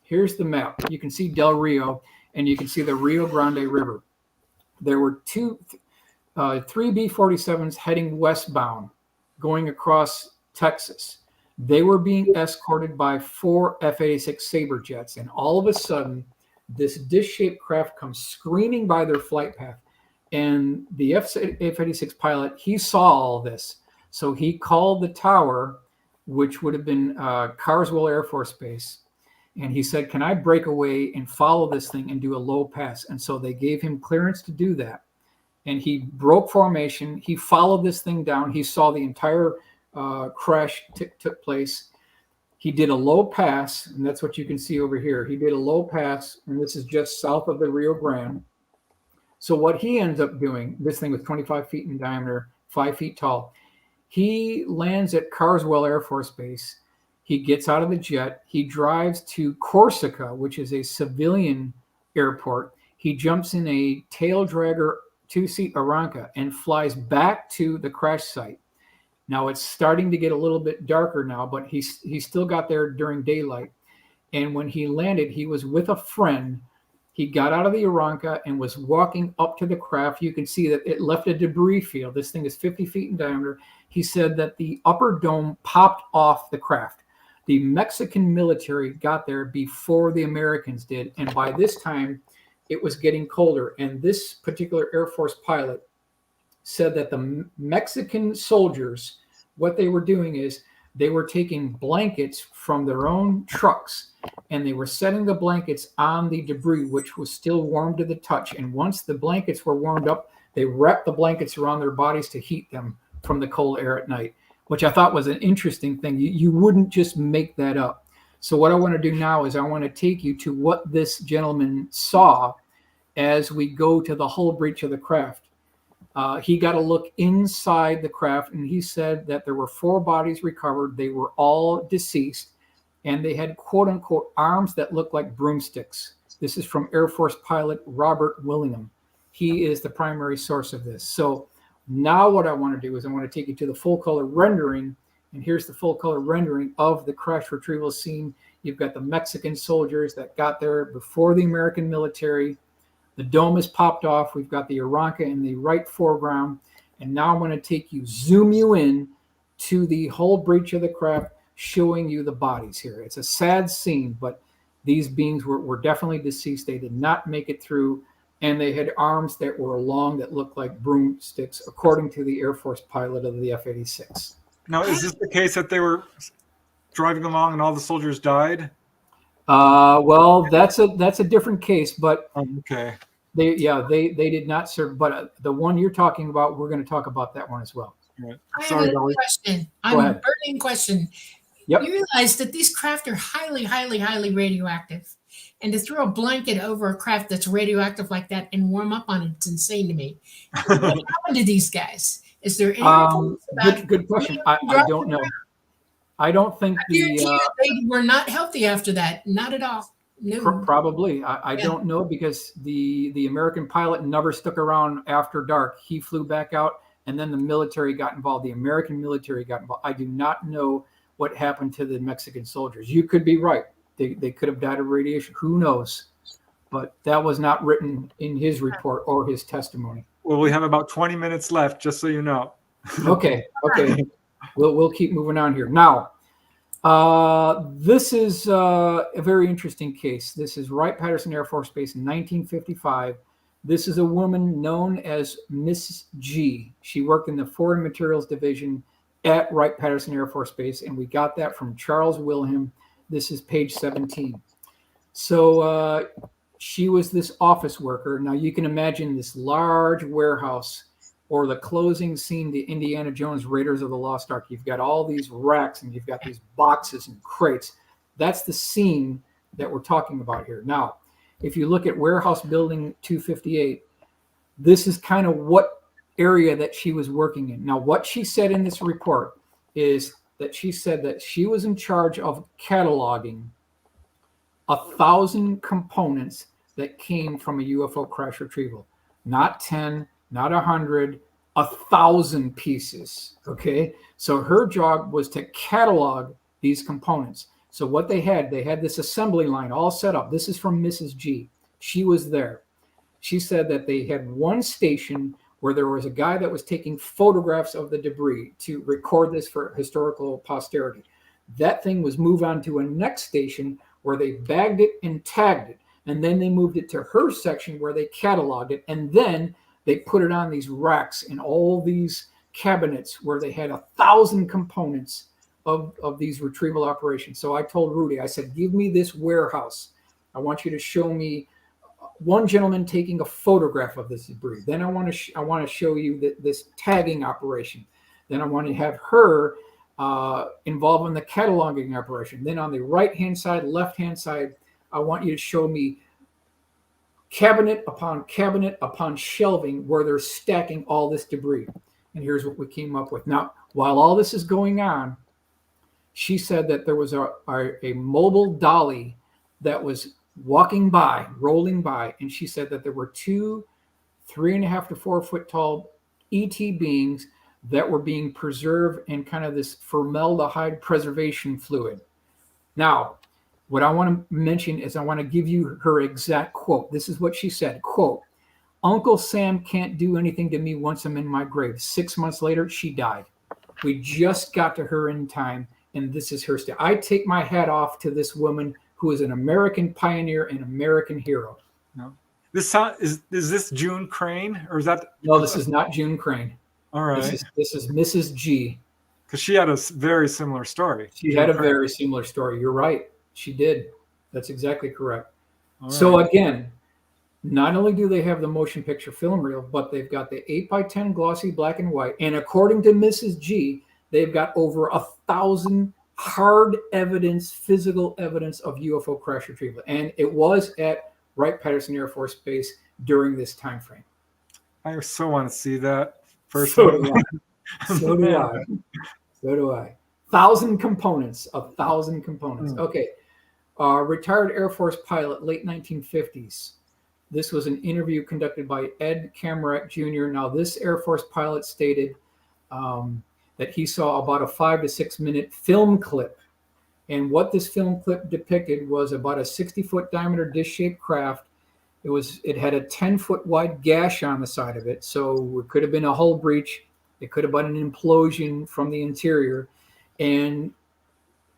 here's the map. You can see Del Rio, and you can see the Rio Grande River. There were 3 B-47s heading westbound, going across Texas. They were being escorted by 4 F-86 Sabre jets, and all of a sudden, this dish-shaped craft comes screaming by their flight path. And the F-86 pilot, he saw all this. So he called the tower, which would have been Carswell Air Force Base. And he said, can I break away and follow this thing and do a low pass? And so they gave him clearance to do that. And he broke formation. He followed this thing down. He saw the entire crash took place. He did a low pass, and that's what you can see over here. He did a low pass, and this is just south of the Rio Grande. So what he ends up doing, this thing was 25 feet in diameter, 5 feet tall. He lands at Carswell Air Force Base. He gets out of the jet. He drives to Corsica, which is a civilian airport. He jumps in a tail dragger 2-seat Aranca and flies back to the crash site. Now it's starting to get a little bit darker now, but he still got there during daylight. And when he landed, he was with a friend. He got out of the Aranca and was walking up to the craft. You can see that it left a debris field. This thing is 50 feet in diameter. He said that the upper dome popped off the craft. The Mexican military got there before the Americans did. And by this time, it was getting colder. And this particular Air Force pilot said that the Mexican soldiers, what they were doing is they were taking blankets from their own trucks and they were setting the blankets on the debris, which was still warm to the touch. And once the blankets were warmed up, they wrapped the blankets around their bodies to heat them from the cold air at night, which I thought was an interesting thing. You wouldn't just make that up. So what I want to do now is I want to take you to what this gentleman saw as we go to the hull breach of the craft. He got a look inside the craft, and he said that there were 4 bodies recovered. They were all deceased, and they had quote-unquote arms that looked like broomsticks. This is from Air Force pilot Robert Willingham. He is the primary source of this. So now what I want to do is I want to take you to the full-color rendering, and here's the full-color rendering of the crash retrieval scene. You've got the Mexican soldiers that got there before the American military. The dome is popped off. We've got the Aranca in the right foreground. And now I'm going to zoom you in to the whole breach of the craft, showing you the bodies here. It's a sad scene, but these beings were definitely deceased. They did not make it through, and they had arms that were long that looked like broomsticks, according to the Air Force pilot of the F-86. Now, is this the case that they were driving along and all the soldiers died? Well, that's a different case, but okay. They did not serve. But the one you're talking about, we're going to talk about that one as well. Right. I Sorry, have a Dolly. question. Go ahead. A burning question. Yep. You realize that these craft are highly, highly, highly radioactive. And to throw a blanket over a craft that's radioactive like that and warm up on it's insane to me. What happened to these guys? Is there any good question. I don't know. I don't think I guarantee you they were not healthy after that. Not at all. noon. Probably. I Yeah. don't know, because the American pilot never stuck around after dark. He flew back out, and then the military got involved. The American military got involved. I do not know what happened to the Mexican soldiers. You could be right. They could have died of radiation. Who knows? But that was not written in his report or his testimony. Well, we have about 20 minutes left, just so you know. Okay. We'll keep moving on here. Now, this is a very interesting case. This is Wright-Patterson Air Force Base in 1955. This is a woman known as Mrs. G. She worked in the Foreign Materials Division at Wright-Patterson Air Force Base, and we got that from Charles Wilhelm. This is page 17. So she was this office worker. Now you can imagine this large warehouse, or the closing scene, the Indiana Jones Raiders of the Lost Ark. You've got all these racks and you've got these boxes and crates. That's the scene that we're talking about here. Now, if you look at warehouse building 258, this is kind of what area that she was working in. Now, what she said in this report is that she said that she was in charge of cataloging 1,000 components that came from a UFO crash retrieval. Not 10, not 100, 1,000 pieces. Okay. So her job was to catalog these components. So what they had this assembly line all set up. This is from Mrs. G. She was there. She said that they had one station where there was a guy that was taking photographs of the debris to record this for historical posterity. That thing was moved on to a next station where they bagged it and tagged it. And then they moved it to her section where they cataloged it. And then they put it on these racks in all these cabinets where they had 1,000 components of these retrieval operations. So I told Rudy, I said, give me this warehouse. I want you to show me one gentleman taking a photograph of this debris. Then I want to show you this tagging operation. Then I want to have her involved in the cataloging operation. Then on the right-hand side, left-hand side, I want you to show me cabinet upon shelving where they're stacking all this debris. And here's what we came up with. Now, while all this is going on, she said that there was a mobile dolly that was rolling by, and she said that there were 2 3.5 to 4 foot tall ET beings that were being preserved in kind of this formaldehyde preservation fluid. Now, what I want to mention is I want to give you her exact quote. This is what she said, quote, "Uncle Sam can't do anything to me once I'm in my grave." 6 months later, she died. We just got to her in time, and this is her story. I take my hat off to this woman who is an American pioneer and American hero. No. Is this June Crane, or is that? No, this is not June Crane. All right. This is Mrs. G. Because she had a very similar story. She had a very similar story. You're right. She did. That's exactly correct. All So right. again, not only do they have the motion picture film reel, but they've got the 8x10 glossy black and white. And according to Mrs. G, they've got over 1,000 hard evidence, physical evidence of UFO crash retrieval. And it was at Wright-Patterson Air Force Base during this time frame. I so want to see that first. So do I. So do I. So do I. 1,000 components. 1,000 components. Okay. Retired Air Force pilot, late 1950s. This was an interview conducted by Ed Kamarack Jr. Now, this Air Force pilot stated that he saw about a 5 to 6 minute film clip. And what this film clip depicted was about a 60-foot diameter dish-shaped craft. It had a 10-foot wide gash on the side of it. So it could have been a hull breach. It could have been an implosion from the interior. And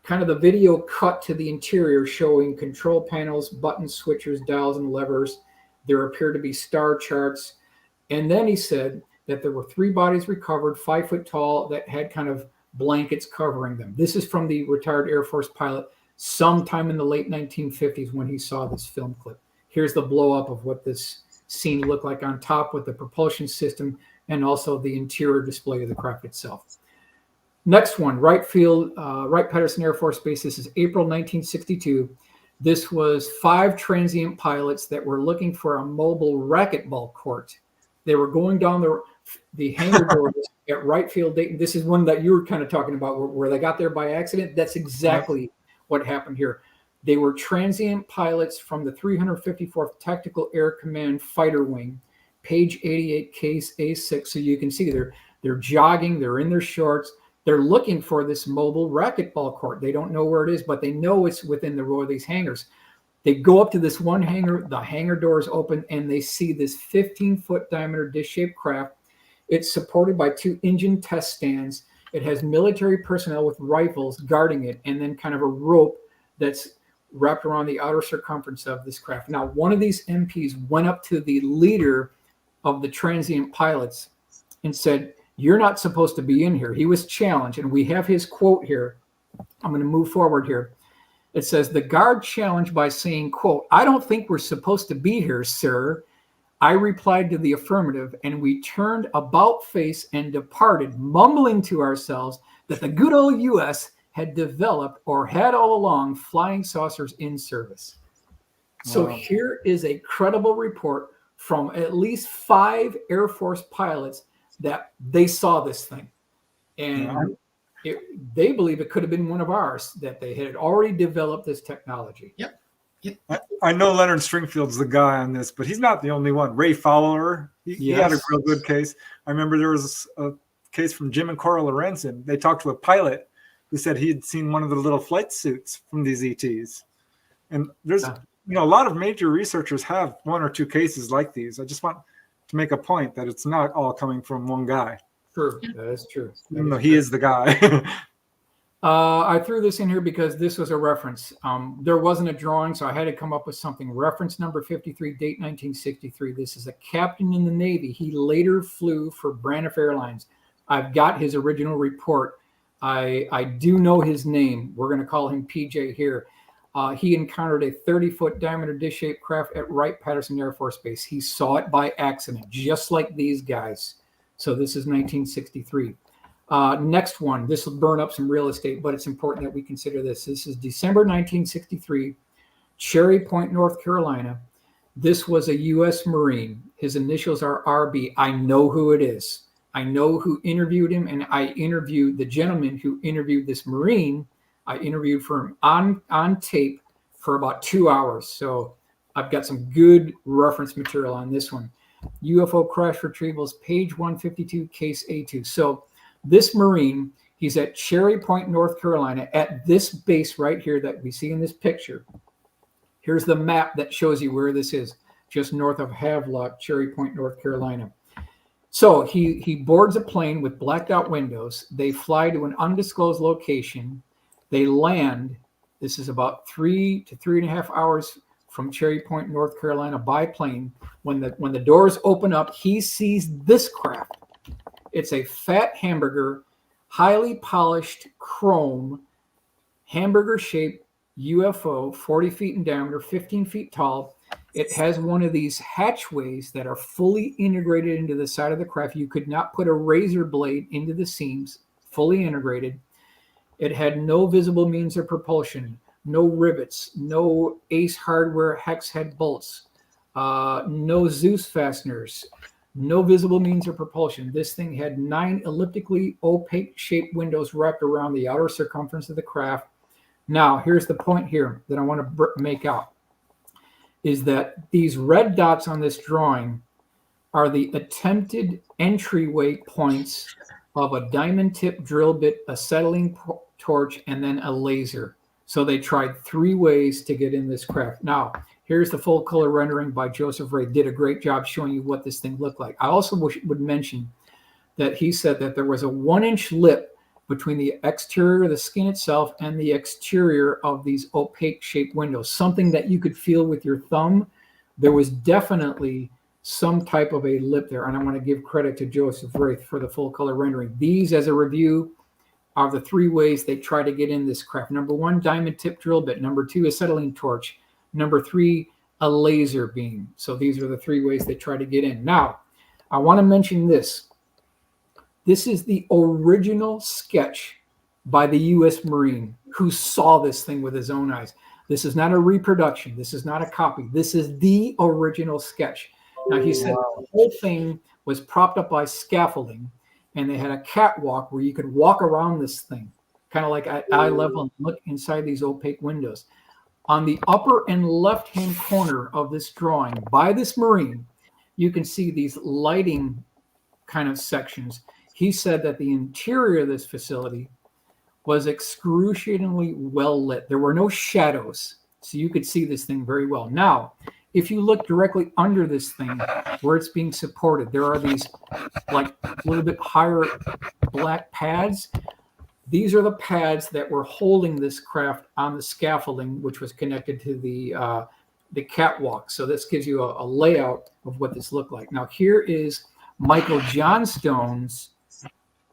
kind of the video cut to the interior showing control panels, buttons, switchers, dials, and levers. There appeared to be star charts. And then he said that there were 3 bodies recovered, 5 foot tall, that had kind of blankets covering them. This is from the retired Air Force pilot sometime in the late 1950s when he saw this film clip. Here's the blow up of what this scene looked like on top with the propulsion system and also the interior display of the craft itself. Next one, Wright-Patterson Air Force Base. This is April 1962. This was 5 transient pilots that were looking for a mobile racquetball court. They were going down the hangar doors at Wright Field, Dayton. This is one that you were kind of talking about where they got there by accident. That's exactly what happened here. They were transient pilots from the 354th Tactical Air Command Fighter Wing, page 88, case A6. So you can see they're jogging, they're in their shorts, they're looking for this mobile racquetball court. They don't know where it is, but they know it's within the row of these hangars. They go up to this one hangar, the hangar doors open, and they see this 15-foot diameter dish-shaped craft. It's supported by 2 engine test stands. It has military personnel with rifles guarding it, and then kind of a rope that's wrapped around the outer circumference of this craft. Now, one of these MPs went up to the leader of the transient pilots and said, "You're not supposed to be in here." He was challenged, and we have his quote here. I'm going to move forward here. It says, "The guard challenged by saying, quote, 'I don't think we're supposed to be here, sir.' I replied to the affirmative, and we turned about face and departed, mumbling to ourselves that the good old U.S. had developed or had all along flying saucers in service." So Wow. here is a credible report from at least 5 Air Force pilots that they saw this thing. And they believe it could have been one of ours, that they had already developed this technology. Yep. I know Leonard Stringfield's the guy on this, but he's not the only one. Ray Fowler, he had a real good case. I remember there was a case from Jim and Cora Lorenzen. They talked to a pilot who said he had seen one of the little flight suits from these ETs. And there's, a lot of major researchers have 1 or 2 cases like these. I just want to make a point that it's not all coming from one guy. True, that is true. Even though he is the guy. I threw this in here because this was a reference. There wasn't a drawing, so I had to come up with something. Reference number 53, date 1963. This is a captain in the Navy. He later flew for Braniff Airlines. I've got his original report. I do know his name. We're going to call him PJ here. He encountered a 30-foot diameter dish-shaped craft at Wright-Patterson Air Force Base. He saw it by accident, just like these guys. So this is 1963. Next one. This will burn up some real estate, but it's important that we consider this. This is December 1963, Cherry Point, North Carolina. This was a U.S. Marine. His initials are RB. I know who it is. I know who interviewed him, and I interviewed the gentleman who interviewed this Marine. I interviewed for him on tape for about 2 hours. So I've got some good reference material on this one. UFO crash retrievals, page 152, case A2. So this Marine, he's at Cherry Point, North Carolina, at this base right here that we see in this picture. Here's the map that shows you where this is, just north of Havelock, Cherry Point, North Carolina. So he boards a plane with blacked out windows. They fly to an undisclosed location. They land. This is about 3 to 3.5 hours from Cherry Point, North Carolina by plane. When the doors open up, he sees this craft. It's a fat hamburger, highly polished chrome, hamburger-shaped UFO, 40 feet in diameter, 15 feet tall. It has one of these hatchways that are fully integrated into the side of the craft. You could not put a razor blade into the seams, fully integrated. It had no visible means of propulsion, no rivets, no Ace Hardware hex head bolts, no Zeus fasteners, no visible means of propulsion. This thing had 9 elliptically opaque shaped windows wrapped around the outer circumference of the craft. Now, here's the point here that I want to make out, is that these red dots on this drawing are the attempted entryway points of a diamond tip drill bit, acetylene torch, and then a laser. So they tried 3 ways to get in this craft. Now, here's the full color rendering by Joseph Ray. Did a great job showing you what this thing looked like. I also would mention that he said that there was a 1-inch lip between the exterior of the skin itself and the exterior of these opaque shaped windows, something that you could feel with your thumb. There was definitely some type of a lip there. And I want to give credit to Joseph Ray for the full color rendering. These, as a review, are the 3 ways they try to get in this craft. Number 1, diamond tip drill bit. Number 2, acetylene torch. Number 3, a laser beam. So these are the 3 ways they try to get in. Now, I want to mention this. This is the original sketch by the U.S. Marine who saw this thing with his own eyes. This is not a reproduction. This is not a copy. This is the original sketch. Now, he said the whole thing was propped up by scaffolding, and they had a catwalk where you could walk around this thing, kind of like at eye level and look inside these opaque windows. On the upper and left-hand corner of this drawing by this Marine, you can see these lighting kind of sections. He said that the interior of this facility was excruciatingly well lit. There were no shadows, so you could see this thing very well. Now, if you look directly under this thing where it's being supported, there are these like a little bit higher black pads. These are the pads that were holding this craft on the scaffolding, which was connected to the catwalk. So this gives you a layout of what this looked like. Now here is Michael Johnstone's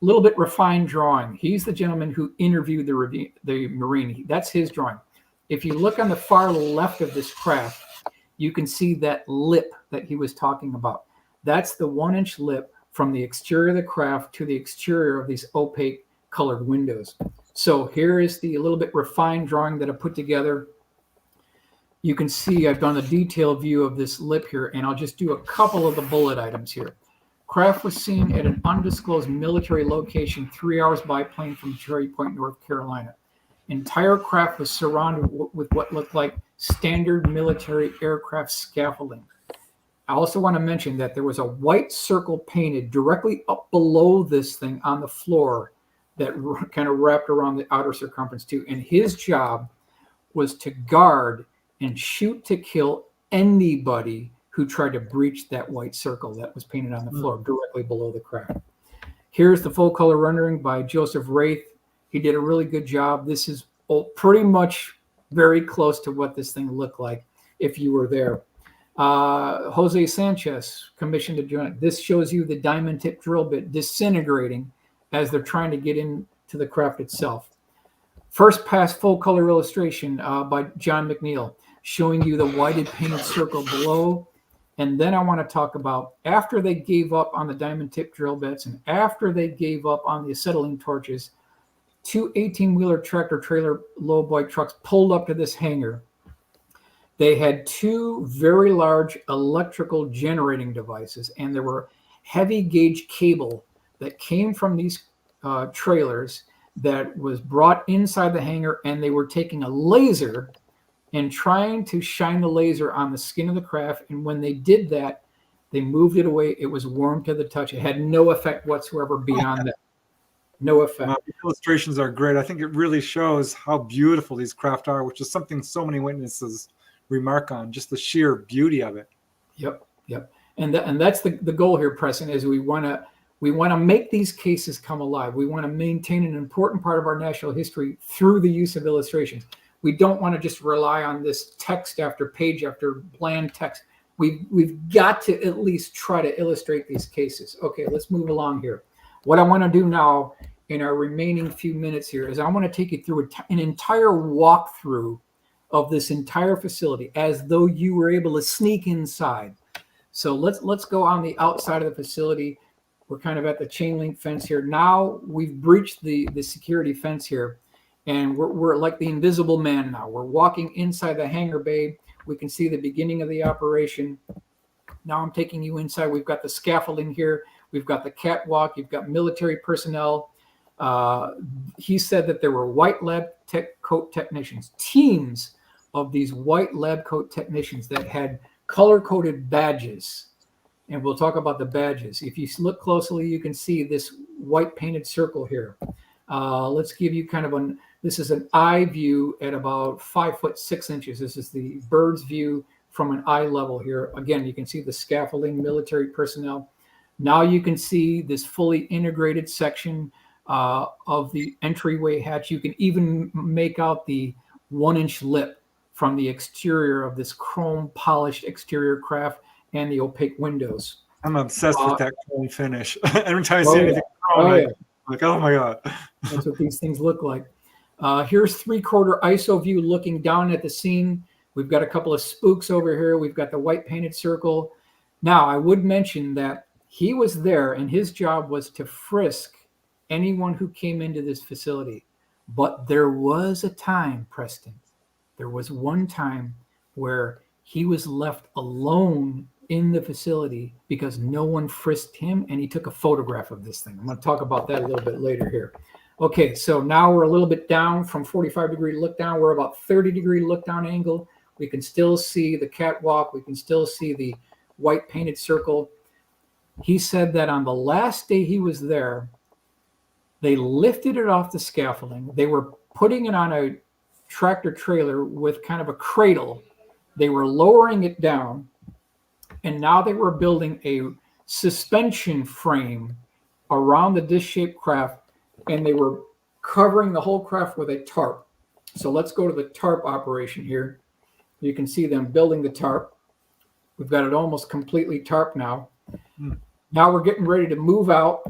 little bit refined drawing. He's the gentleman who interviewed the Marine. That's his drawing. If you look on the far left of this craft, you can see that lip that he was talking about. That's the 1-inch lip from the exterior of the craft to the exterior of these opaque colored windows. So here is the little bit refined drawing that I put together. You can see I've done a detailed view of this lip here, and I'll just do a couple of the bullet items here. Craft was seen at an undisclosed military location 3 hours by plane from Cherry Point, North Carolina. Entire craft was surrounded with what looked like standard military aircraft scaffolding. I also want to mention that there was a white circle painted directly up below this thing on the floor that kind of wrapped around the outer circumference too. And his job was to guard and shoot to kill anybody who tried to breach that white circle that was painted on the floor directly below the craft. Here's the full color rendering by Joseph Wraith. He did a really good job. This is pretty much very close to what this thing looked like if you were there. Jose Sanchez commissioned a joint. This shows you the diamond tip drill bit disintegrating as they're trying to get into the craft itself. First pass full color illustration by John McNeil, showing you the whited painted circle below. And then I want to talk about after they gave up on the diamond tip drill bits and after they gave up on the acetylene torches, 2 18-wheeler tractor trailer lowboy trucks pulled up to this hangar. They had 2 very large electrical generating devices, and there were heavy gauge cable that came from these trailers that was brought inside the hangar, and they were taking a laser and trying to shine the laser on the skin of the craft. And when they did that, they moved it away. It was warm to the touch. It had no effect whatsoever beyond that. No effect. The illustrations are great. I think it really shows how beautiful these craft are, which is something so many witnesses remark on, just the sheer beauty of it. Yep. And that's the goal here, Preston, is we want to make these cases come alive. We want to maintain an important part of our national history through the use of illustrations. We don't want to just rely on this text after page after bland text. We've got to at least try to illustrate these cases. Okay, let's move along here. What I want to do now in our remaining few minutes here is I want to take you through an entire walkthrough of this entire facility as though you were able to sneak inside. So let's go on the outside of the facility. We're kind of at the chain link fence here. Now we've breached the security fence here, and we're like the invisible man now. We're walking inside the hangar bay. We can see the beginning of the operation. Now I'm taking you inside. We've got the scaffolding here. We've got the catwalk. You've got military personnel. He said that there were white lab coat technicians, teams of these white lab coat technicians that had color-coded badges. And we'll talk about the badges. If you look closely, you can see this white painted circle here. Let's give you kind of this is an eye view at about 5'6". This is the bird's view from an eye level here. Again, you can see the scaffolding, military personnel. Now you can see this fully integrated section of the entryway hatch. You can even make out the 1-inch lip from the exterior of this chrome polished exterior craft and the opaque windows. I'm obsessed with that chrome finish. Every time I see anything chrome, I'm like, oh my God. That's what these things look like. Here's 3/4 ISO view looking down at the scene. We've got a couple of spooks over here. We've got the white painted circle. Now, I would mention that he was there and his job was to frisk anyone who came into this facility. But there was a time, Preston, there was one time where he was left alone in the facility because no one frisked him, and he took a photograph of this thing. I'm going to talk about that a little bit later here. Okay, so now we're a little bit down from 45-degree look down. We're about 30-degree look down angle. We can still see the catwalk. We can still see the white painted circle. He said that on the last day he was there, they lifted it off the scaffolding. They were putting it on a tractor trailer with kind of a cradle. They were lowering it down, and now they were building a suspension frame around the disc-shaped craft, and they were covering the whole craft with a tarp. So let's go to the tarp operation here. You can see them building the tarp. We've got it almost completely tarped now. Now we're getting ready to move out.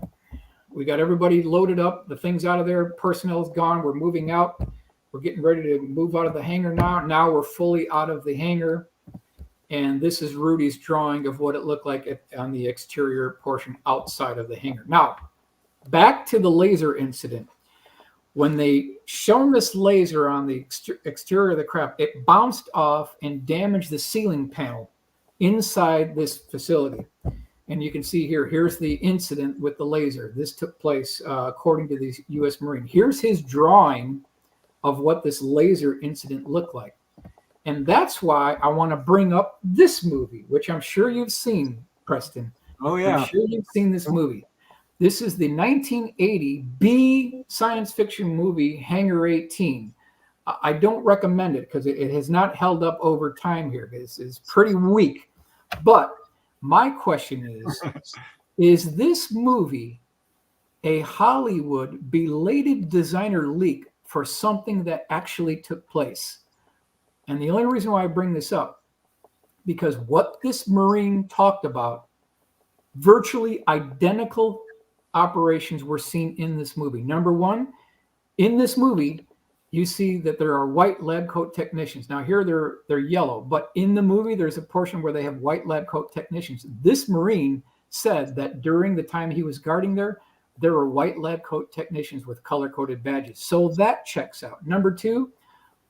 We got everybody loaded up. The thing's out of there. Personnel's gone. We're moving out. We're getting ready to move out of the hangar now. Now we're fully out of the hangar. And this is Rudy's drawing of what it looked like on the exterior portion outside of the hangar. Now, back to the laser incident. When they shone this laser on the exterior of the craft, it bounced off and damaged the ceiling panel inside this facility. And you can see here, here's the incident with the laser. This took place according to the U.S. Marine. Here's his drawing of what this laser incident looked like. And that's why I want to bring up this movie, which I'm sure you've seen, Preston. Oh, yeah. I'm sure you've seen this movie. This is the 1980 B science fiction movie, Hangar 18. I don't recommend it because it has not held up over time here. It's pretty weak. But my question is this movie a Hollywood belated designer leak for something that actually took place? And the only reason why I bring this up, because what this Marine talked about, virtually identical operations were seen in this movie. Number one, in this movie, you see that there are white lab coat technicians. Now here they're yellow, but in the movie, there's a portion where they have white lab coat technicians. This Marine said that during the time he was guarding there were white lab coat technicians with color-coded badges. So that checks out. Number two,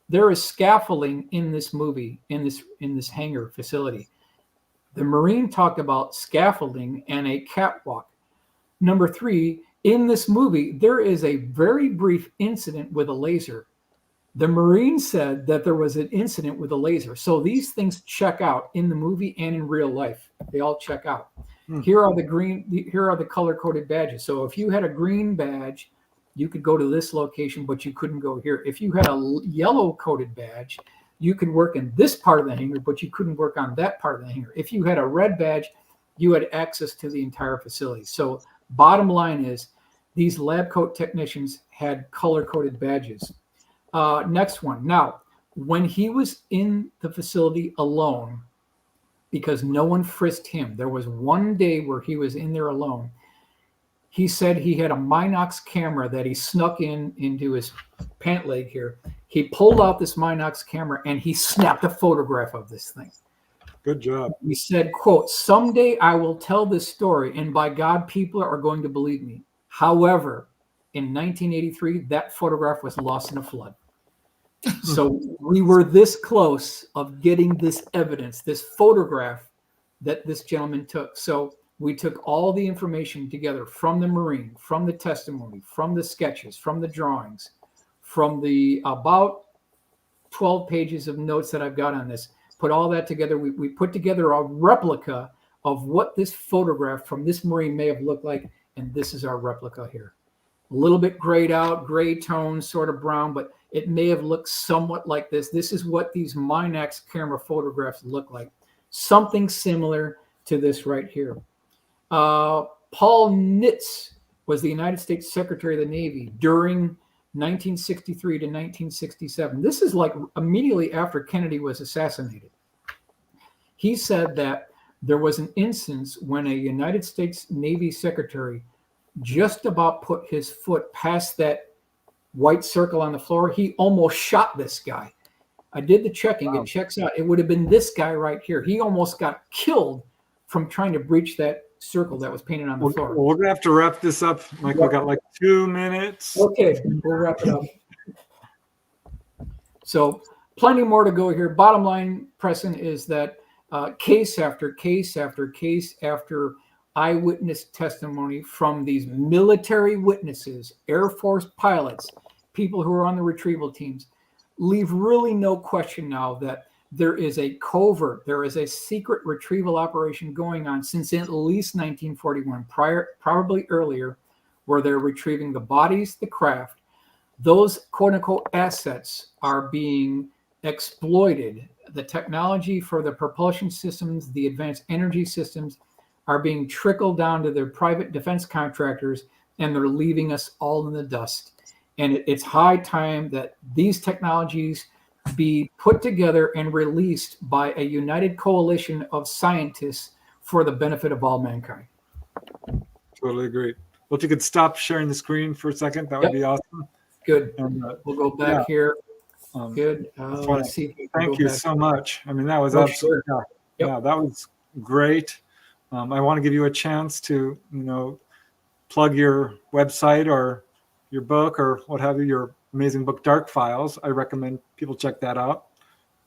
there is scaffolding in this movie, in this hangar facility. The Marine talked about scaffolding and a catwalk. Number three, in this movie, there is a very brief incident with a laser. The Marine said that there was an incident with a laser. So these things check out in the movie and in real life. They all check out. Here are the color-coded badges. So if you had a green badge, you could go to this location, but you couldn't go here. If you had a yellow-coated badge, you could work in this part of the hangar, but you couldn't work on that part of the hangar. If you had a red badge, you had access to the entire facility. So bottom line is these lab coat technicians had color-coded badges. Next one. Now, when he was in the facility alone, because no one frisked him, there was one day where he was in there alone. He said he had a Minox camera that he snuck into his pant leg here. He pulled out this Minox camera and he snapped a photograph of this thing. Good job. He said, quote, "Someday I will tell this story, and by God, people are going to believe me." However, in 1983, that photograph was lost in a flood. So we were this close of getting this evidence, this photograph that this gentleman took. So we took all the information together from the Marine, from the testimony, from the sketches, from the drawings, from the about 12 pages of notes that I've got on this, put all that together. We put together a replica of what this photograph from this Marine may have looked like. And this is our replica here. A little bit grayed out, gray tone, sort of brown, but it may have looked somewhat like this. This is what these Minox camera photographs look like. Something similar to this right here. Paul Nitz was the United States Secretary of the Navy during 1963 to 1967. This is like immediately after Kennedy was assassinated. He said that there was an instance when a United States Navy secretary just about put his foot past that white circle on the floor. He almost shot this guy. I did the checking. Wow. It checks out. It would have been this guy right here. He almost got killed from trying to breach that circle that was painted on the floor. We're going to have to wrap this up. Like we got like 2 minutes. Okay, we'll wrap it up. So plenty more to go here. Bottom line, Preston, is that case after case after case after eyewitness testimony from these military witnesses, Air Force pilots, people who are on the retrieval teams, leave really no question now that there is a covert, there is a secret retrieval operation going on since at least 1941, probably earlier, where they're retrieving the bodies, the craft. Those quote unquote assets are being exploited. The technology for the propulsion systems, the advanced energy systems are being trickled down to their private defense contractors, and they're leaving us all in the dust. And it's high time that these technologies be put together and released by a united coalition of scientists for the benefit of all mankind. Totally agree. Well, if you could stop sharing the screen for a second, that would be awesome. Good. And, we'll go back here. Good. Let's see. Thank you so much. I mean, that was sure. Yeah, that was great. I want to give you a chance to, plug your website or your book or what have you, your amazing book, Dark Files. I recommend people check that out.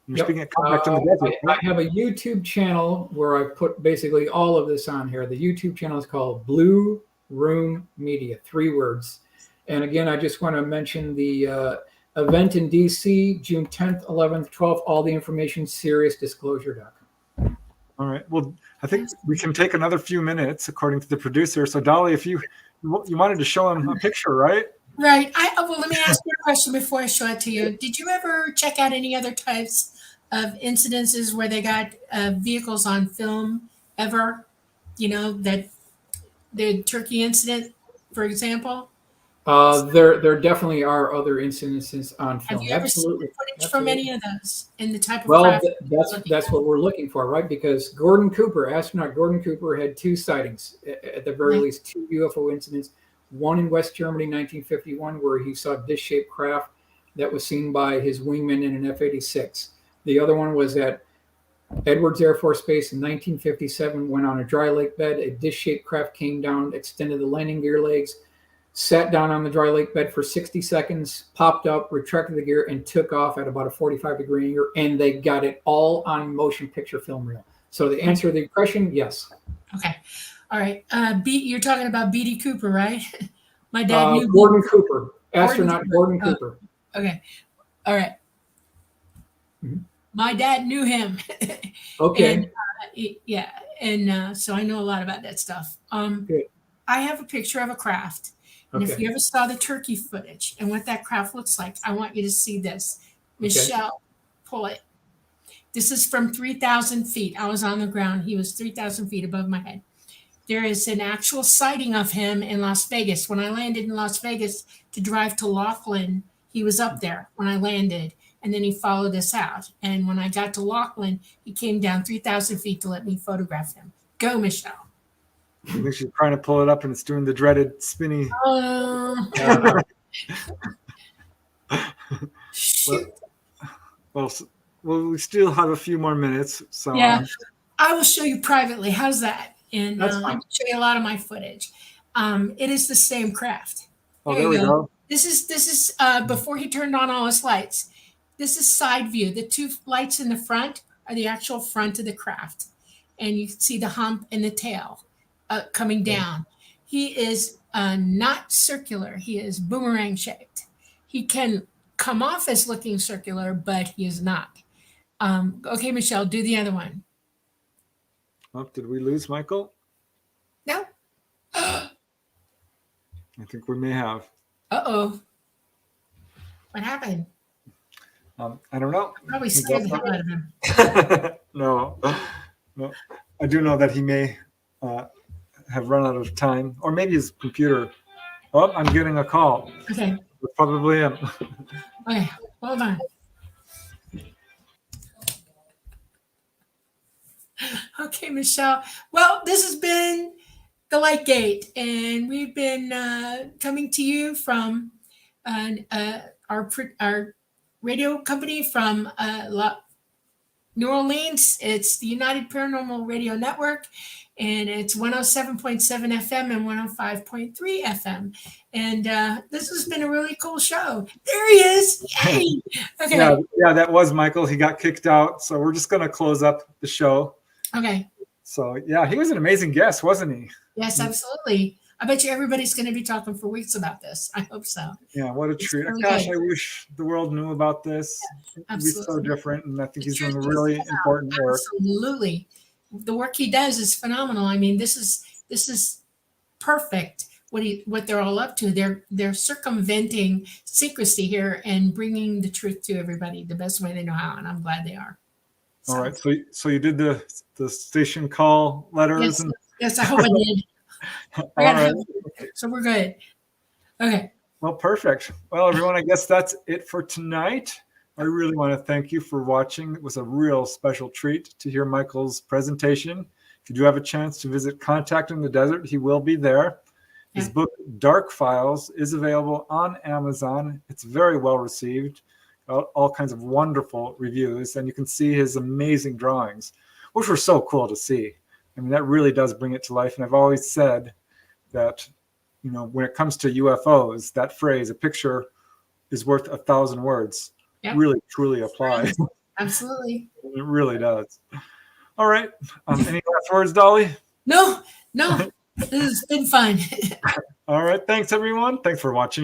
You're speaking at Contact in the Desert. I have a YouTube channel where I put basically all of this on here. The YouTube channel is called Blue Room Media, 3 words. And again, I just want to mention the event in DC, June 10th, 11th, 12th, all the information, SeriousDisclosure.com. All right. Well, I think we can take another few minutes, according to the producer. So, Dolly, if you wanted to show him a picture, right? Right. Well, let me ask you a question before I show it to you. Did you ever check out any other types of incidences where they got vehicles on film ever? That the Turkey incident, for example? There definitely are other incidences on film. Have you ever seen footage from any of those in the type of craft? That's what we're looking for, right? Because astronaut Gordon Cooper had 2 sightings, at the very least 2 UFO incidents. One in West Germany, 1951, where he saw a disc-shaped craft that was seen by his wingman in an F-86. The other one was at Edwards Air Force Base in 1957, went on a dry lake bed. A disc-shaped craft came down, extended the landing gear legs, sat down on the dry lake bed for 60 seconds, popped up, retracted the gear, and took off at about a 45-degree angle, and they got it all on motion picture film reel. So the answer to the question, yes. Okay. All right. You're talking about B.D. Cooper, right? My dad knew Gordon Cooper, astronaut Gordon Cooper. Okay. All right. Mm-hmm. My dad knew him. Okay. And so I know a lot about that stuff. Good. I have a picture of a craft. And if you ever saw the Turkey footage and what that craft looks like, I want you to see this. Michelle, pull it. This is from 3,000 feet. I was on the ground. He was 3,000 feet above my head. There is an actual sighting of him in Las Vegas. When I landed in Las Vegas to drive to Laughlin, he was up there when I landed, and then he followed us out. And when I got to Laughlin, he came down 3,000 feet to let me photograph him. Go, Michelle. I think she's trying to pull it up, and it's doing the dreaded spinny. Shoot. Well, we still have a few more minutes. So yeah, I will show you privately. How's that? And That's I fine. can show you a lot of my footage. It is the same craft. there we go. This is before he turned on all his lights. This is side view. The 2 lights in the front are the actual front of the craft. And you can see the hump and the tail coming down. He is not circular. He is boomerang shaped. He can come off as looking circular, but he is not. Okay, Michelle, do the other one. Oh, did we lose Michael? No. I think we may have. Uh-oh. What happened? I don't know. Probably scared the hell out of him. No. I do know that he may have run out of time, or maybe his computer. Oh, I'm getting a call. Okay. It's probably him. Okay. Hold on. Okay, Michelle. Well, this has been the Light Gate, and we've been coming to you from our radio company from New Orleans. It's the United Paranormal Radio Network, and it's 107.7 FM and 105.3 FM. And this has been a really cool show. There he is. Yay! Okay. Yeah, that was Michael. He got kicked out. So we're just going to close up the show. Okay. So yeah, he was an amazing guest, wasn't he? Yes, absolutely. I bet you everybody's going to be talking for weeks about this. I hope so. Yeah, what a treat. really Gosh, good. I wish the world knew about this. It'd be so Absolutely. different. And I think he's The doing truth really is important work. Absolutely. The work he does is phenomenal. I mean, this is perfect what they're all up to. They're circumventing secrecy here and bringing the truth to everybody the best way they know how, and I'm glad they are. All right. So you did the station call letters Yes, and yes, I hope I did. all I gotta right. have- So we're good. Okay. Well, perfect. Well, everyone, I guess that's it for tonight. I really want to thank you for watching. It was a real special treat to hear Michael's presentation. If you do have a chance to visit Contact in the Desert, he will be there. His book, Dark Files, is available on Amazon. It's very well received, all kinds of wonderful reviews, and you can see his amazing drawings, which were so cool to see. I mean, that really does bring it to life. And I've always said that, you know, when it comes to UFOs, that phrase, a picture is worth 1,000 words, really, truly applies. Absolutely. It really does. All right. Any last words, Dolly? No. This has been fun. All right. Thanks, everyone. Thanks for watching.